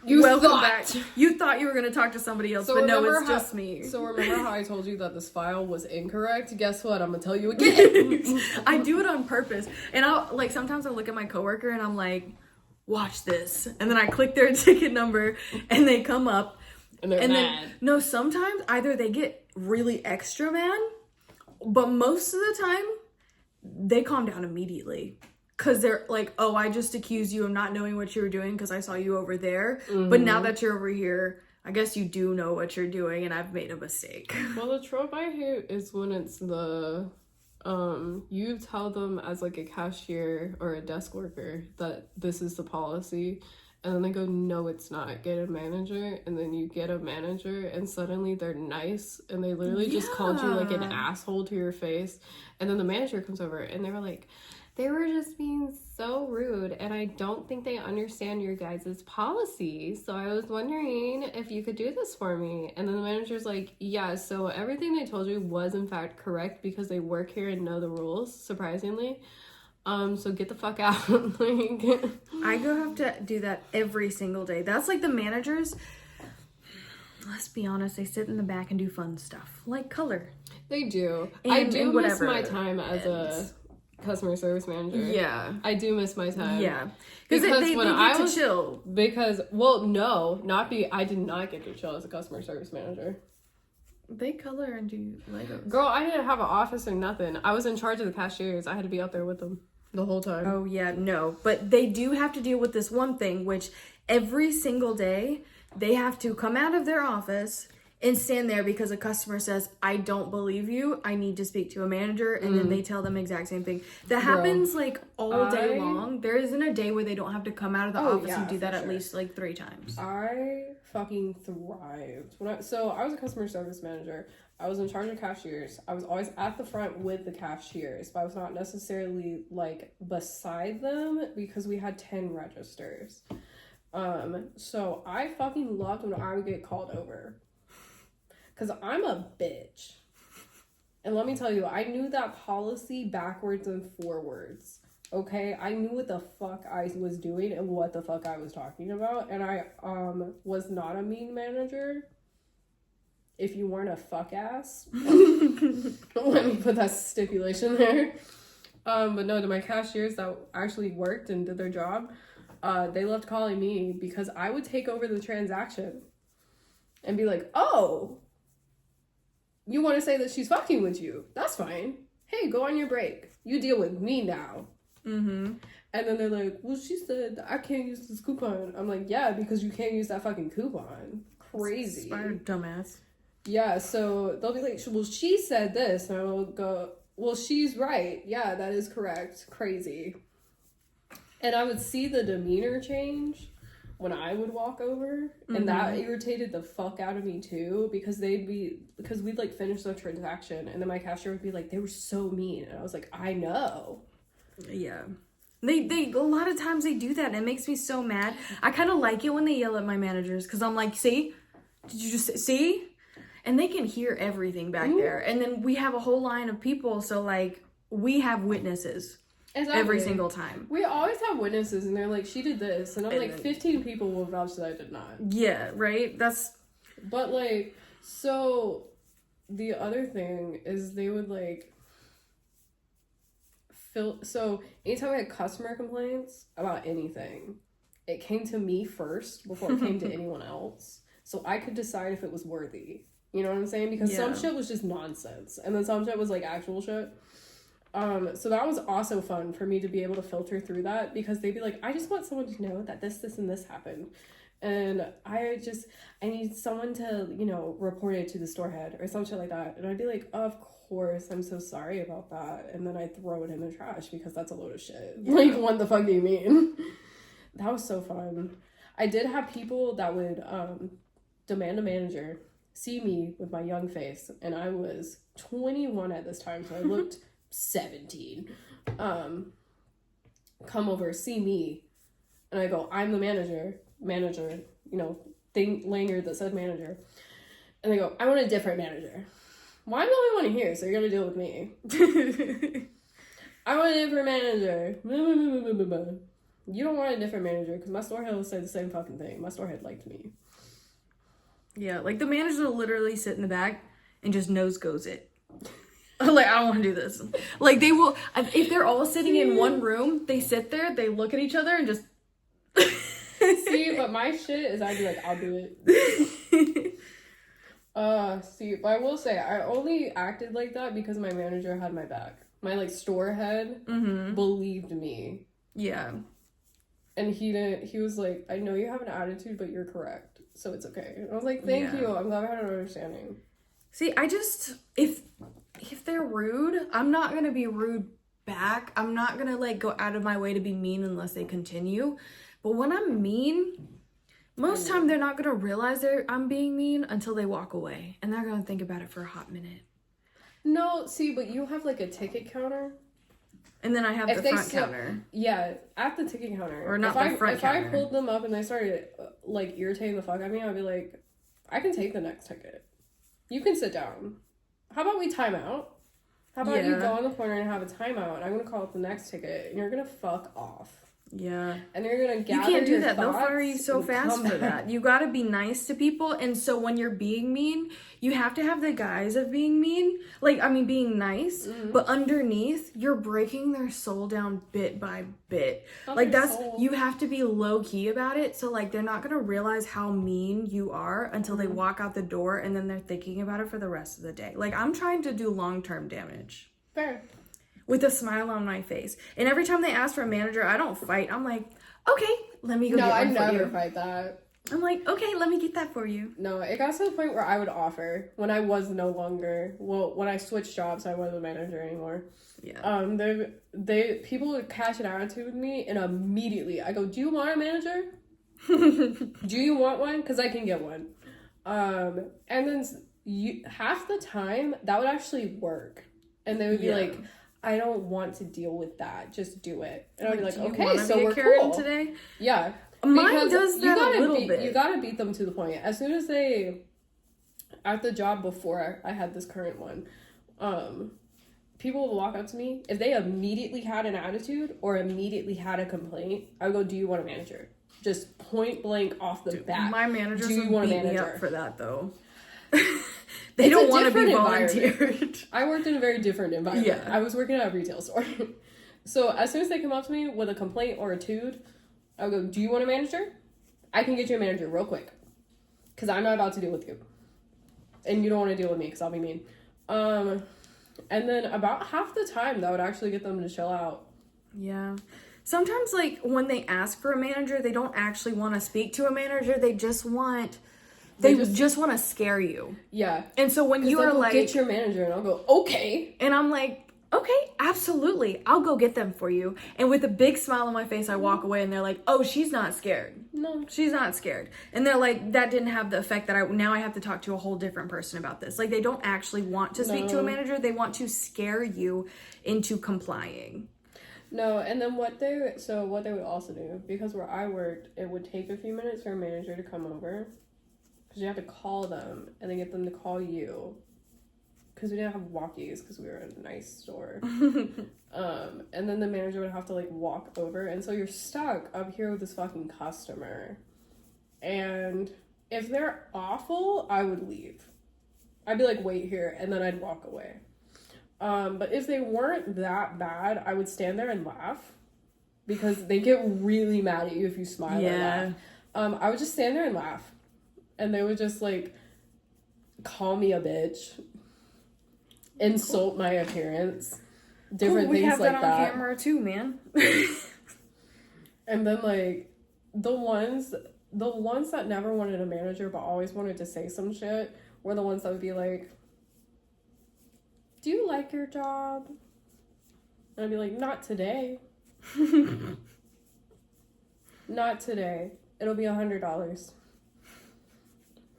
Welcome back. You thought you were going to talk to somebody else, but no, it's just me.
So remember how I told you that this file was incorrect? Guess what? I'm going to tell you again.
I do it on purpose. And I'll like, sometimes I look at my coworker and I'm like, watch this. And then I click their ticket number and they come up.
And they're mad.
No, sometimes either they get really extra mad, but most of the time they calm down immediately. Because they're like, oh, I just accused you of not knowing what you were doing because I saw you over there. Mm-hmm. But now that you're over here, I guess you do know what you're doing and I've made a mistake.
Well, the trope I hate is when it's the, you tell them as like a cashier or a desk worker that this is the policy. And then they go, no, it's not. Get a manager. And then you get a manager and suddenly they're nice. And they literally just called you like an asshole to your face. And then the manager comes over and they were like, they were just being so rude, and I don't think they understand your guys' policy. So I was wondering if you could do this for me. And then the manager's like, yeah, so everything they told you was in fact correct because they work here and know the rules, surprisingly. So get the fuck out. Like,
I go have to do that every single day. That's like the managers, let's be honest, they sit in the back and do fun stuff, like color.
They do. I do miss my time as a customer service manager.
Yeah,
I do miss my time.
Yeah, because they get to chill.
Because I did not get to chill as a customer service manager.
They color and do Legos.
Girl, I didn't have an office or nothing. I was in charge of the cashiers. I had to be out there with them the whole time.
Oh yeah, no, but they do have to deal with this one thing, which every single day they have to come out of their office and stand there because a customer says, I don't believe you, I need to speak to a manager, and then they tell them the exact same thing. That happens like all day long. There isn't a day where they don't have to come out of the office and do that at least like 3 times.
I fucking thrived. I was a customer service manager. I was in charge of cashiers. I was always at the front with the cashiers, but I was not necessarily like beside them because we had 10 registers. So I fucking loved when I would get called over. Because I'm a bitch. And let me tell you, I knew that policy backwards and forwards. Okay? I knew what the fuck I was doing and what the fuck I was talking about. And I was not a mean manager. If you weren't a fuck ass. Let me put that stipulation there. But no, to my cashiers that actually worked and did their job, they loved calling me because I would take over the transaction. And be like, oh, you want to say that she's fucking with you? That's fine. Hey, go on your break. You deal with me now. Mm-hmm. And then they're like, well, she said I can't use this coupon. I'm like, yeah, because you can't use that fucking coupon. Crazy.
Inspired dumbass.
Yeah, so they'll be like, well, she said this. And I will go, well, she's right. Yeah, that is correct. Crazy. And I would see the demeanor change. when I would walk over, and that irritated the fuck out of me too, because we'd like finish the transaction, and then my cashier would be like, they were so mean, and I was like, I know.
Yeah. They a lot of times they do that, and it makes me so mad. I kind of like it when they yell at my managers, because I'm like, see? Did you just see? And they can hear everything back there. And then we have a whole line of people, so like, we have witnesses. Exactly. Every single time.
We always have witnesses, and they're like, she did this, and I'm like, 15 people will vouch that I did not.
Yeah, right?
But, like, so, the other thing is they would, like, so, anytime I had customer complaints about anything, it came to me first before it came to anyone else, so I could decide if it was worthy. You know what I'm saying? Because some shit was just nonsense, and then some shit was, like, actual shit. So that was also fun for me to be able to filter through that, because they'd be like, I just want someone to know that this, and this happened. And I need someone to, you know, report it to the store head or some shit like that. And I'd be like, of course, I'm so sorry about that. And then I'd throw it in the trash because that's a load of shit. Yeah. Like, what the fuck do you mean? That was so fun. I did have people that would demand a manager see me with my young face. And I was 21 at this time, so I looked 17. Come over, see me, and I go, I'm the manager, you know, lanyard that said manager, and they go, I want a different manager. Well, I'm the only one here, so you're gonna deal with me. I want a different manager. You don't want a different manager, because my store head will say the same fucking thing. My store head liked me.
Yeah, like the manager will literally sit in the back and just nose goes it. Like, I don't want to do this. Like, they will, if they're all sitting in one room, they sit there, they look at each other and just...
See, but my shit is I'd be like, I'll do it. See, but I will say, I only acted like that because my manager had my back. My, like, store head believed me.
Yeah.
And he was like, I know you have an attitude, but you're correct. So it's okay. And I was like, thank you. I'm glad I had an understanding.
See, I just, if they're rude, I'm not going to be rude back. I'm not going to, like, go out of my way to be mean unless they continue. But when I'm mean, most time they're not going to realize I'm being mean until they walk away. And they're going to think about it for a hot minute.
No, see, but you have, like, a ticket counter.
And then I have the front counter.
Yeah, at the ticket counter.
Or not the front counter.
If I pulled them up and they started, like, irritating the fuck out of me, I'd be like, I can take the next ticket. You can sit down. How about we time out? How about you go in the corner and have a timeout, and I'm going to call up the next ticket, and you're going to fuck off.
Yeah.
And they're going to gather
You can't do
your
that. They'll
thoughts
fire you so fast for that. You got to be nice to people. And so when you're being mean, you have to have the guise of being mean. Like, I mean, being nice. Mm-hmm. But underneath, you're breaking their soul down bit by bit. Like, you have to be low key about it. So, like, they're not going to realize how mean you are until they walk out the door. And then they're thinking about it for the rest of the day. Like, I'm trying to do long-term damage.
Fair.
With a smile on my face. And every time they ask for a manager, I don't fight. I'm like, okay, let me go get one for you. No, I never
fight that.
I'm like, okay, let me get that for you.
No, it got to the point where I would offer when I was no longer, when I switched jobs, I wasn't a manager anymore. Yeah. People would catch an attitude with me, and immediately I go, do you want a manager? Do you want one? Because I can get one. And then half the time, that would actually work. And they would be like, I don't want to deal with that. Just do it. And I'd be like, okay, so we're cool today. Yeah.
Mine does that a little bit.
You gotta beat them to the point. As soon as at the job before I had this current one, people would walk up to me. If they immediately had an attitude or immediately had a complaint, I would go, do you want a manager? Just point blank off the bat.
My managers would beat me up for that, though. They don't want to be volunteered.
I worked in a very different environment. Yeah. I was working at a retail store. So as soon as they come up to me with a complaint or a tude, I'll go, do you want a manager? I can get you a manager real quick. Because I'm not about to deal with you. And you don't want to deal with me because I'll be mean. And then about half the time, that would actually get them to chill out.
Yeah. Sometimes, like, when they ask for a manager, they don't actually want to speak to a manager. They just want... They just want to scare you.
Yeah.
And so when you are like...
get your manager, and I'll go, okay.
And I'm like, okay, absolutely. I'll go get them for you. And with a big smile on my face, I walk away and they're like, oh, she's not scared.
No.
She's not scared. And they're like, that didn't have the effect that now I have to talk to a whole different person about this. Like, they don't actually want to speak to a manager. They want to scare you into complying.
No, and then what they would also do, because where I worked, it would take a few minutes for a manager to come over. Because you have to call them and then get them to call you. Because we didn't have walkies because we were in a nice store. And then the manager would have to, like, walk over. And so you're stuck up here with this fucking customer. And if they're awful, I would leave. I'd be like, wait here, and then I'd walk away. But if they weren't that bad, I would stand there and laugh. Because they get really mad at you if you smile or laugh. I would just stand there and laugh. And they would just, like, call me a bitch. Insult my appearance, different things like that. We have that
on camera too, man.
And then, like, the ones that never wanted a manager but always wanted to say some shit were the ones that would be like, do you like your job? And I'd be like, not today. Not today. It'll be $100.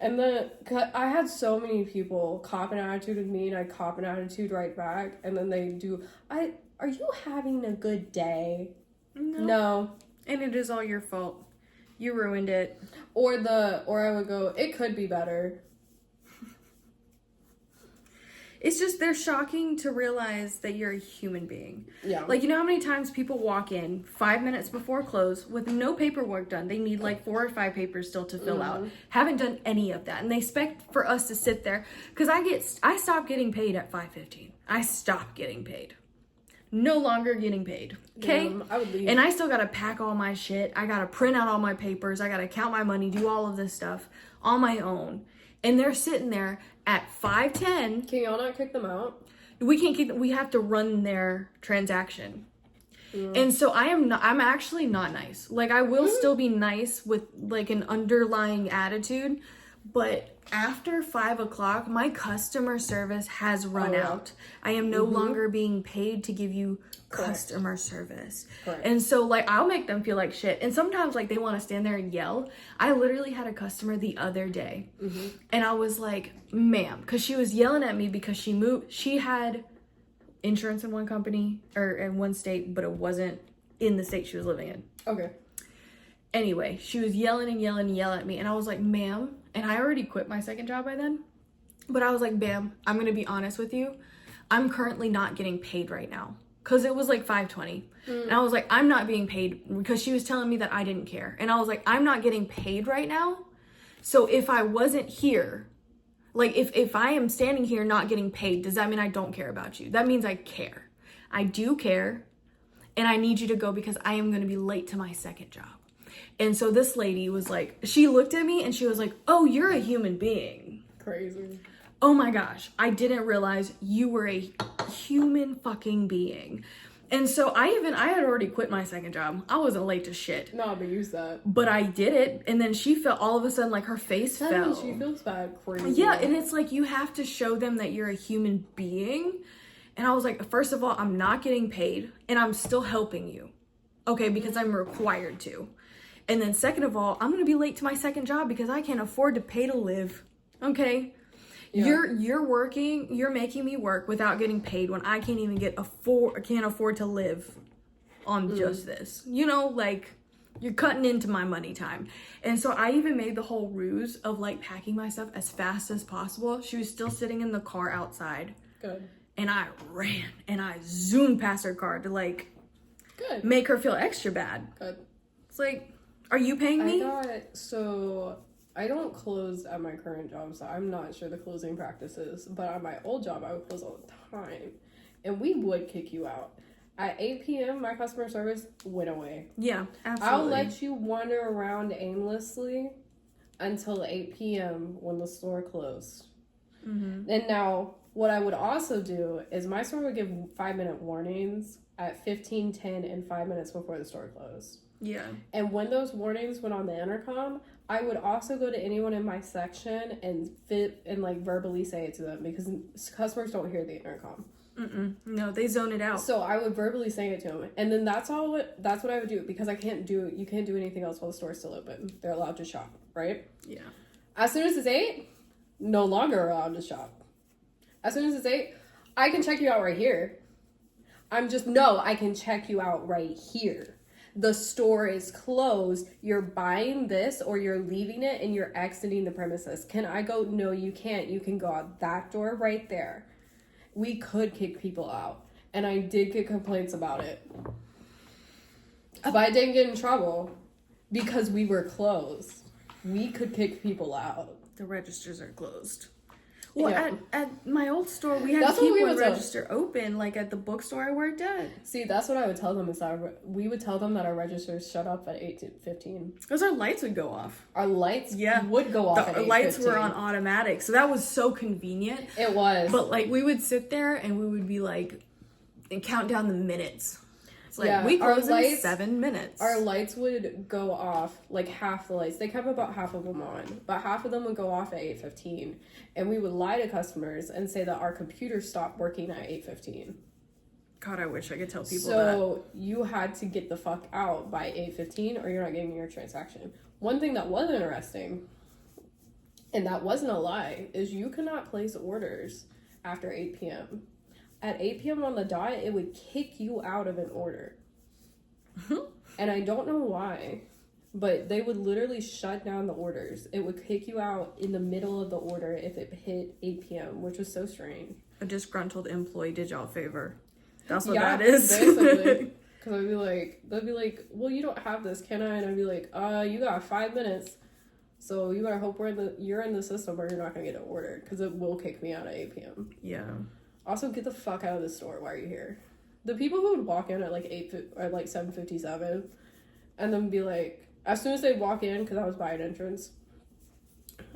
And then, I had so many people cop an attitude with me, and I cop an attitude right back, and then they do, are you having a good day? No.
And it is all your fault. You ruined it.
Or I would go, it could be better.
It's just, they're shocking to realize that you're a human being.
Yeah.
Like, you know how many times people walk in 5 minutes before close with no paperwork done? They need like 4 or 5 papers still to fill out. Haven't done any of that. And they expect for us to sit there. Because I stopped getting paid at 5:15. I stopped getting paid. No longer getting paid. Okay?
I would leave.
And I still got to pack all my shit. I got to print out all my papers. I got to count my money, do all of this stuff on my own. And they're sitting there at 5:10.
Can y'all not kick them out?
We can't keep. We have to run their transaction. And so I'm actually not nice. Like, I will still be nice with like an underlying attitude, but after 5 o'clock, my customer service has run out. I am no longer being paid to give you customer service.
Correct.
And so, like, I'll make them feel like shit. And sometimes, like, they want to stand there and yell. I literally had a customer the other day, and I was like, ma'am, because she was yelling at me because she moved. She had insurance in one company or in one state, but it wasn't in the state she was living in.
Okay.
Anyway, she was yelling and yelling and yelling at me, and I was like, ma'am, and I already quit my second job by then, but I was like, ma'am, I'm gonna be honest with you, I'm currently not getting paid right now, because it was like 5:20, and I was like, I'm not being paid, because she was telling me that I didn't care, and I was like, I'm not getting paid right now, so if I wasn't here, like, if I am standing here not getting paid, does that mean I don't care about you? That means I care. I do care, and I need you to go because I am gonna be late to my second job. And so this lady was like, she looked at me and she was like, oh, you're a human being.
Crazy.
Oh my gosh, I didn't realize you were a human fucking being. And so I had already quit my second job. I wasn't late to shit.
No, but use that.
But I did it, and then she felt, all of a sudden, like, her face fell.
She feels bad. Crazy.
Yeah, and it's like, you have to show them that you're a human being. And I was like, first of all, I'm not getting paid, and I'm still helping you. Okay, because I'm required to. And then second of all, I'm going to be late to my second job because I can't afford to pay to live. Okay? Yeah. You're working, you're making me work without getting paid when I can't even can't afford to live on just this. You know, like, you're cutting into my money time. And so I even made the whole ruse of, like, packing my stuff as fast as possible. She was still sitting in the car outside.
Good.
And I ran and I zoomed past her car to, like,
good,
make her feel extra bad.
Good.
It's like, are you paying me?
I don't close at my current job, so I'm not sure the closing practices. But at my old job, I would close all the time. And we would kick you out. At 8 p.m., my customer service went away.
Yeah, absolutely.
I'll let you wander around aimlessly until 8 p.m. when the store closed. And now, what I would also do is my store would give 5-minute warnings at 15:10 and 5 minutes before the store closed.
Yeah.
And when those warnings went on the intercom, I would also go to anyone in my section and like verbally say it to them because customers don't hear the intercom.
No, they zone it out.
So I would verbally say it to them, and then that's what I would do, because you can't do anything else while the store's still open. They're allowed to shop, right?
Yeah.
As soon as it's 8, no longer allowed to shop. As soon as it's 8, I can check you out right here. I can check you out right here. The store is closed. You're buying this or you're leaving it and you're exiting the premises. Can I go? No, you can't. You can go out that door right there. We could kick people out. And I did get complaints about it. But I didn't get in trouble because we were closed. We could kick people out.
The registers are closed. Well,
Yeah.
at my old store, we had to keep one register open, like at the bookstore I worked at.
See, that's what I would tell them, is that we would tell them that our registers shut up at 8:15.
Because our lights would go off.
Our lights would go off at 8:15.
The lights were on automatic, so that was so convenient.
It was.
But, like, we would sit there and we would be, like, and count down the minutes. It's like, we close in 7 minutes.
Our lights would go off, like, half the lights. They kept about half of them on, but half of them would go off at 8:15. And we would lie to customers and say that our computer stopped working at 8:15.
God, I wish I could tell people that.
So you had to get the fuck out by 8:15 or you're not getting your transaction. One thing that was interesting, and that wasn't a lie, is you could not place orders after 8 p.m. At 8 p.m. on the dot, it would kick you out of an order. And I don't know why, but they would literally shut down the orders. It would kick you out in the middle of the order if it hit 8 p.m., which was so strange.
A disgruntled employee did y'all a favor. That's what that is.
Basically. Because they'd be like, well, you don't have this, can I? And I'd be like, you got 5 minutes. So you better hope you're in the system or you're not going to get an order, because it will kick me out at 8 p.m.
Yeah.
Also, get the fuck out of the store. Why are you here? The people who would walk in at like 7:57, and then be like, as soon as they walk in, because I was by an entrance,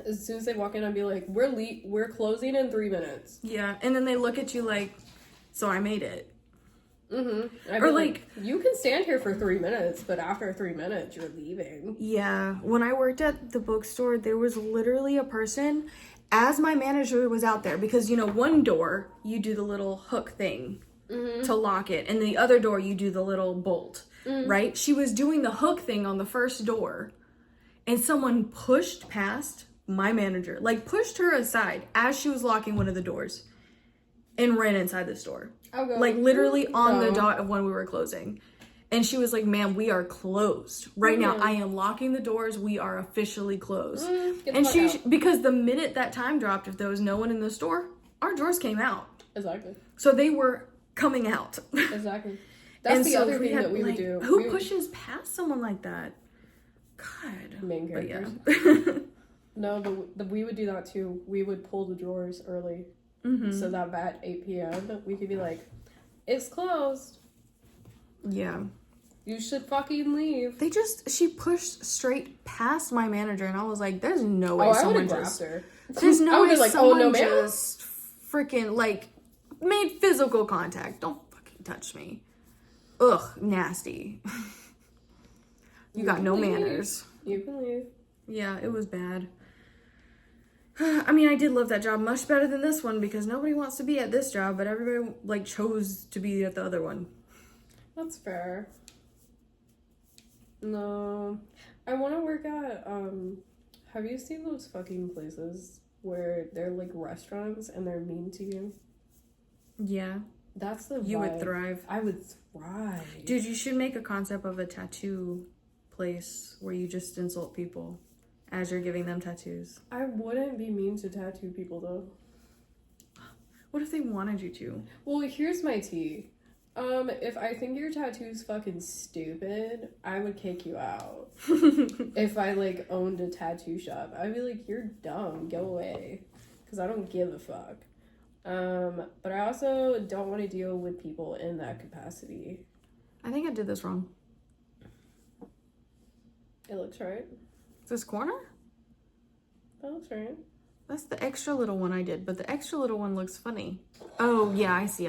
as soon as they walk in, I'd be like, we're closing in 3 minutes.
Yeah, and then they look at you like, so I made it.
Mm-hmm.
Or like,
you can stand here for 3 minutes, but after 3 minutes, you're leaving.
Yeah, when I worked at the bookstore, there was literally a person, as my manager was out there, because, you know, one door, you do the little hook thing to lock it, and the other door, you do the little bolt, right? She was doing the hook thing on the first door, and someone pushed past my manager, like pushed her aside as she was locking one of the doors, and ran inside the store.
Okay.
Like literally on the dot of when we were closing. And she was like, ma'am, we are closed. Right now, I am locking the doors. We are officially closed. And because the minute that time dropped, if there was no one in the store, our drawers came out.
Exactly.
So they were coming out.
Exactly. That's the other thing that we would do.
Who pushes past someone like that? God.
Main characters.
Yeah.
No, but we would do that too. We would pull the drawers early. So that at 8 p.m. we could be like, it's closed.
Yeah.
You should fucking leave.
She pushed straight past my manager, and I was like, there's no way someone just...
her.
There's no way
like,
someone
no, ma'am.
just freaking, like, made physical contact. Don't fucking touch me. Ugh, nasty. You got no manners.
You can leave.
Yeah, it was bad. I mean, I did love that job much better than this one, because nobody wants to be at this job, but everybody, like, chose to be at the other one.
That's fair. No. I want to work at, have you seen those fucking places where they're, like, restaurants and they're mean to you?
Yeah.
That's the vibe.
You would thrive.
I would thrive.
Dude, you should make a concept of a tattoo place where you just insult people as you're giving them tattoos.
I wouldn't be mean to tattoo people, though.
What if they wanted you to?
Well, here's my tea. If I think your tattoo's fucking stupid, I would kick you out. If I, like, owned a tattoo shop, I'd be like, you're dumb, go away. Because I don't give a fuck. But I also don't want to deal with people in that capacity.
I think I did this wrong.
It looks right.
This corner?
That looks right.
That's the extra little one I did, but the extra little one looks funny. Oh, yeah, I see.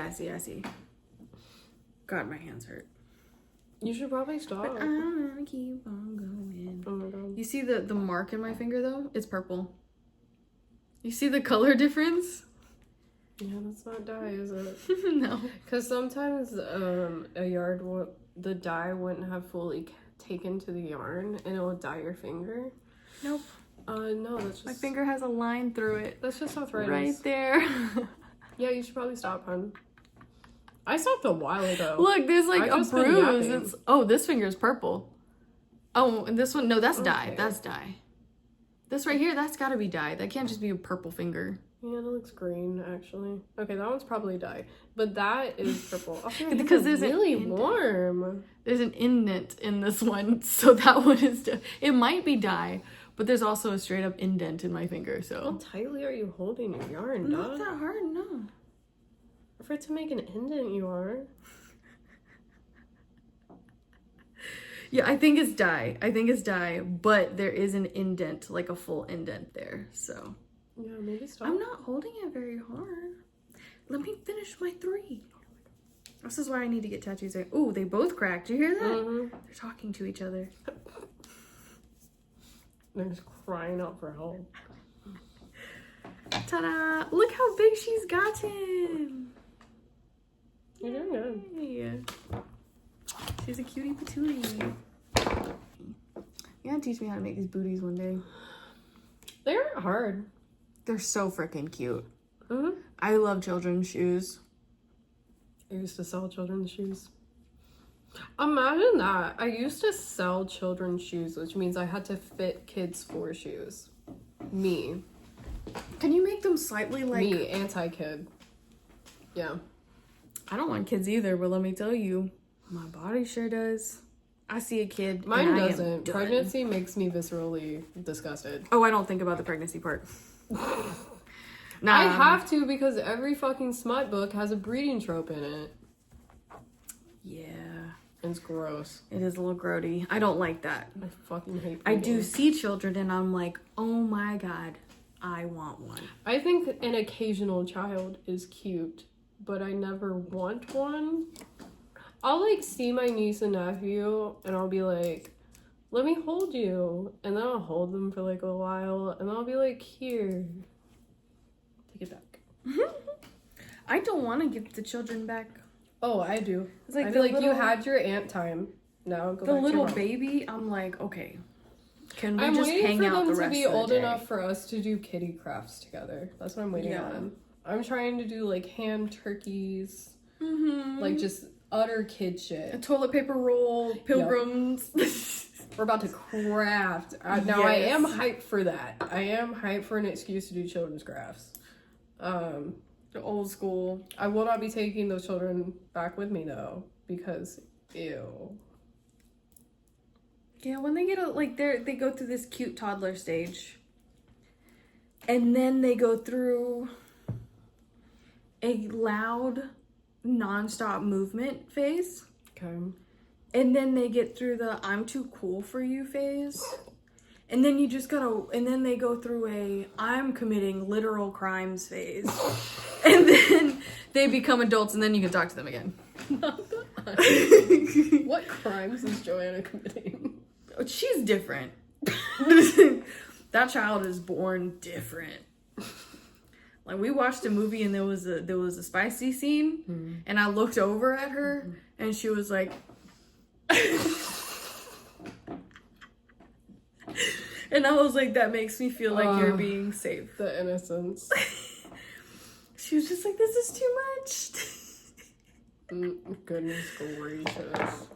God, my hands hurt.
You should probably stop.
But I'm gonna keep on going.
Oh my god.
You see the mark in my finger, though? It's purple. You see the color difference?
Yeah, that's not dye, is it?
No.
Because sometimes a yard the dye wouldn't have fully taken to the yarn and it will dye your finger.
Nope.
No, that's just...
My finger has a line through it.
That's just arthritis.
Right there.
Yeah, you should probably stop, hon. I stopped a while ago.
Look, there's like a bruise. Oh, this finger is purple. Oh, and this one, no, that's dye. That's dye. This right here, that's gotta be dye. That can't just be a purple finger.
Yeah, it looks green, actually. Okay, that one's probably dye. But that is purple. Oh,
because there's
really warm.
There's an indent in this one, so that one is it might be dye, but there's also a straight up indent in my finger, so.
How tightly are you holding your yarn,
Not that hard, no.
For it to make an indent, you are.
Yeah, I think it's dye, but there is an indent, like a full indent there, so.
Yeah, maybe stop.
I'm not holding it very hard. Let me finish my 3. This is why I need to get tattoos. Ooh, they both cracked. Did you hear that?
Mm-hmm.
They're talking to each other.
They're just crying out for help.
Ta-da! Look how big she's gotten.
You're doing good.
Yeah. She's a cutie patootie. You gotta teach me how to make these booties one day.
They aren't hard.
They're so freaking cute.
Mm-hmm.
I love children's shoes.
I used to sell children's shoes. Imagine that. I used to sell children's shoes, which means I had to fit kids for shoes. Me.
Can you make them slightly like...
Me, anti-kid. Yeah.
I don't want kids either, but let me tell you, my body sure does. I see a kid.
Mine doesn't. Pregnancy makes me viscerally disgusted.
Oh, I don't think about the pregnancy part.
Nah. I have to because every fucking smut book has a breeding trope in it.
Yeah.
It's gross.
It is a little grody. I don't like that.
I fucking hate breeding.
I do see children and I'm like, oh my god, I want one.
I think an occasional child is cute, but I never want one. I'll like see my niece and nephew and I'll be like, let me hold you. And then I'll hold them for like a while and I'll be like, here. Take it back.
I don't want to give the children back.
Oh, I do.
It's like
I feel like you had your aunt time. Now go
the
back
little
to your
baby. I'm like, okay, can we
I'm
just
waiting
hang
for
out
them
the
to
rest
be
of the
old
day?
enough for us to do kitty crafts together. That's what I'm waiting on. I'm trying to do like hand turkeys, like just utter kid shit.
A toilet paper roll, pilgrims.
Yep. We're about to craft. Now I am hyped for that. I am hyped for an excuse to do children's crafts.
The old school.
I will not be taking those children back with me though, because ew.
Yeah, when they get they go through this cute toddler stage, and then they go through a loud, non-stop movement phase.
Okay.
And then they get through the I'm too cool for you phase. And then you just gotta, and then they go through a I'm committing literal crimes phase. And then they become adults and then you can talk to them again.
What crimes is Joanna committing?
She's different. That child is born different. Like we watched a movie and there was a spicy scene and I looked over at her and she was like and I was like, that makes me feel like you're being safe.
The innocence.
She was just like, this is too much.
Goodness gracious.